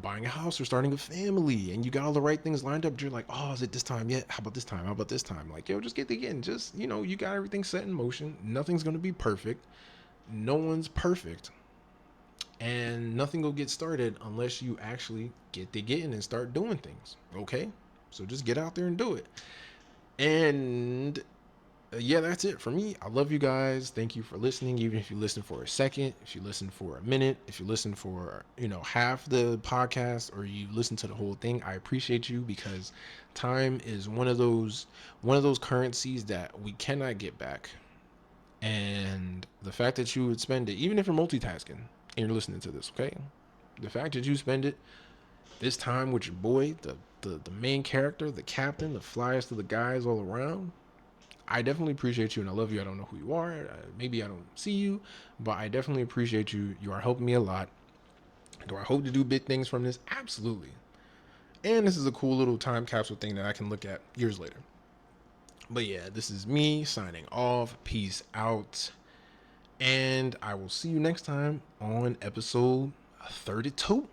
buying a house or starting a family, and you got all the right things lined up. You're like, oh, is it this time yet? How about this time? How about this time? Like, yo, just get the getting. Just, you got everything set in motion. Nothing's gonna be perfect. No one's perfect. And nothing will get started unless you actually get the getting and start doing things. Okay? So just get out there and do it. And yeah, that's it for me. I love you guys. Thank you for listening. Even if you listen for a second, if you listen for a minute, if you listen for, half the podcast, or you listen to the whole thing, I appreciate you because time is one of those currencies that we cannot get back. And the fact that you would spend it, even if you're multitasking and you're listening to this, okay? The fact that you spend it this time with your boy, the main character, the captain, the flyest of the guys all around, I definitely appreciate you, and I love you. I don't know who you are. Maybe I don't see you, but I definitely appreciate you. You are helping me a lot. Do I hope to do big things from this? Absolutely. And this is a cool little time capsule thing that I can look at years later. But yeah, this is me signing off. Peace out. And I will see you next time on episode 32.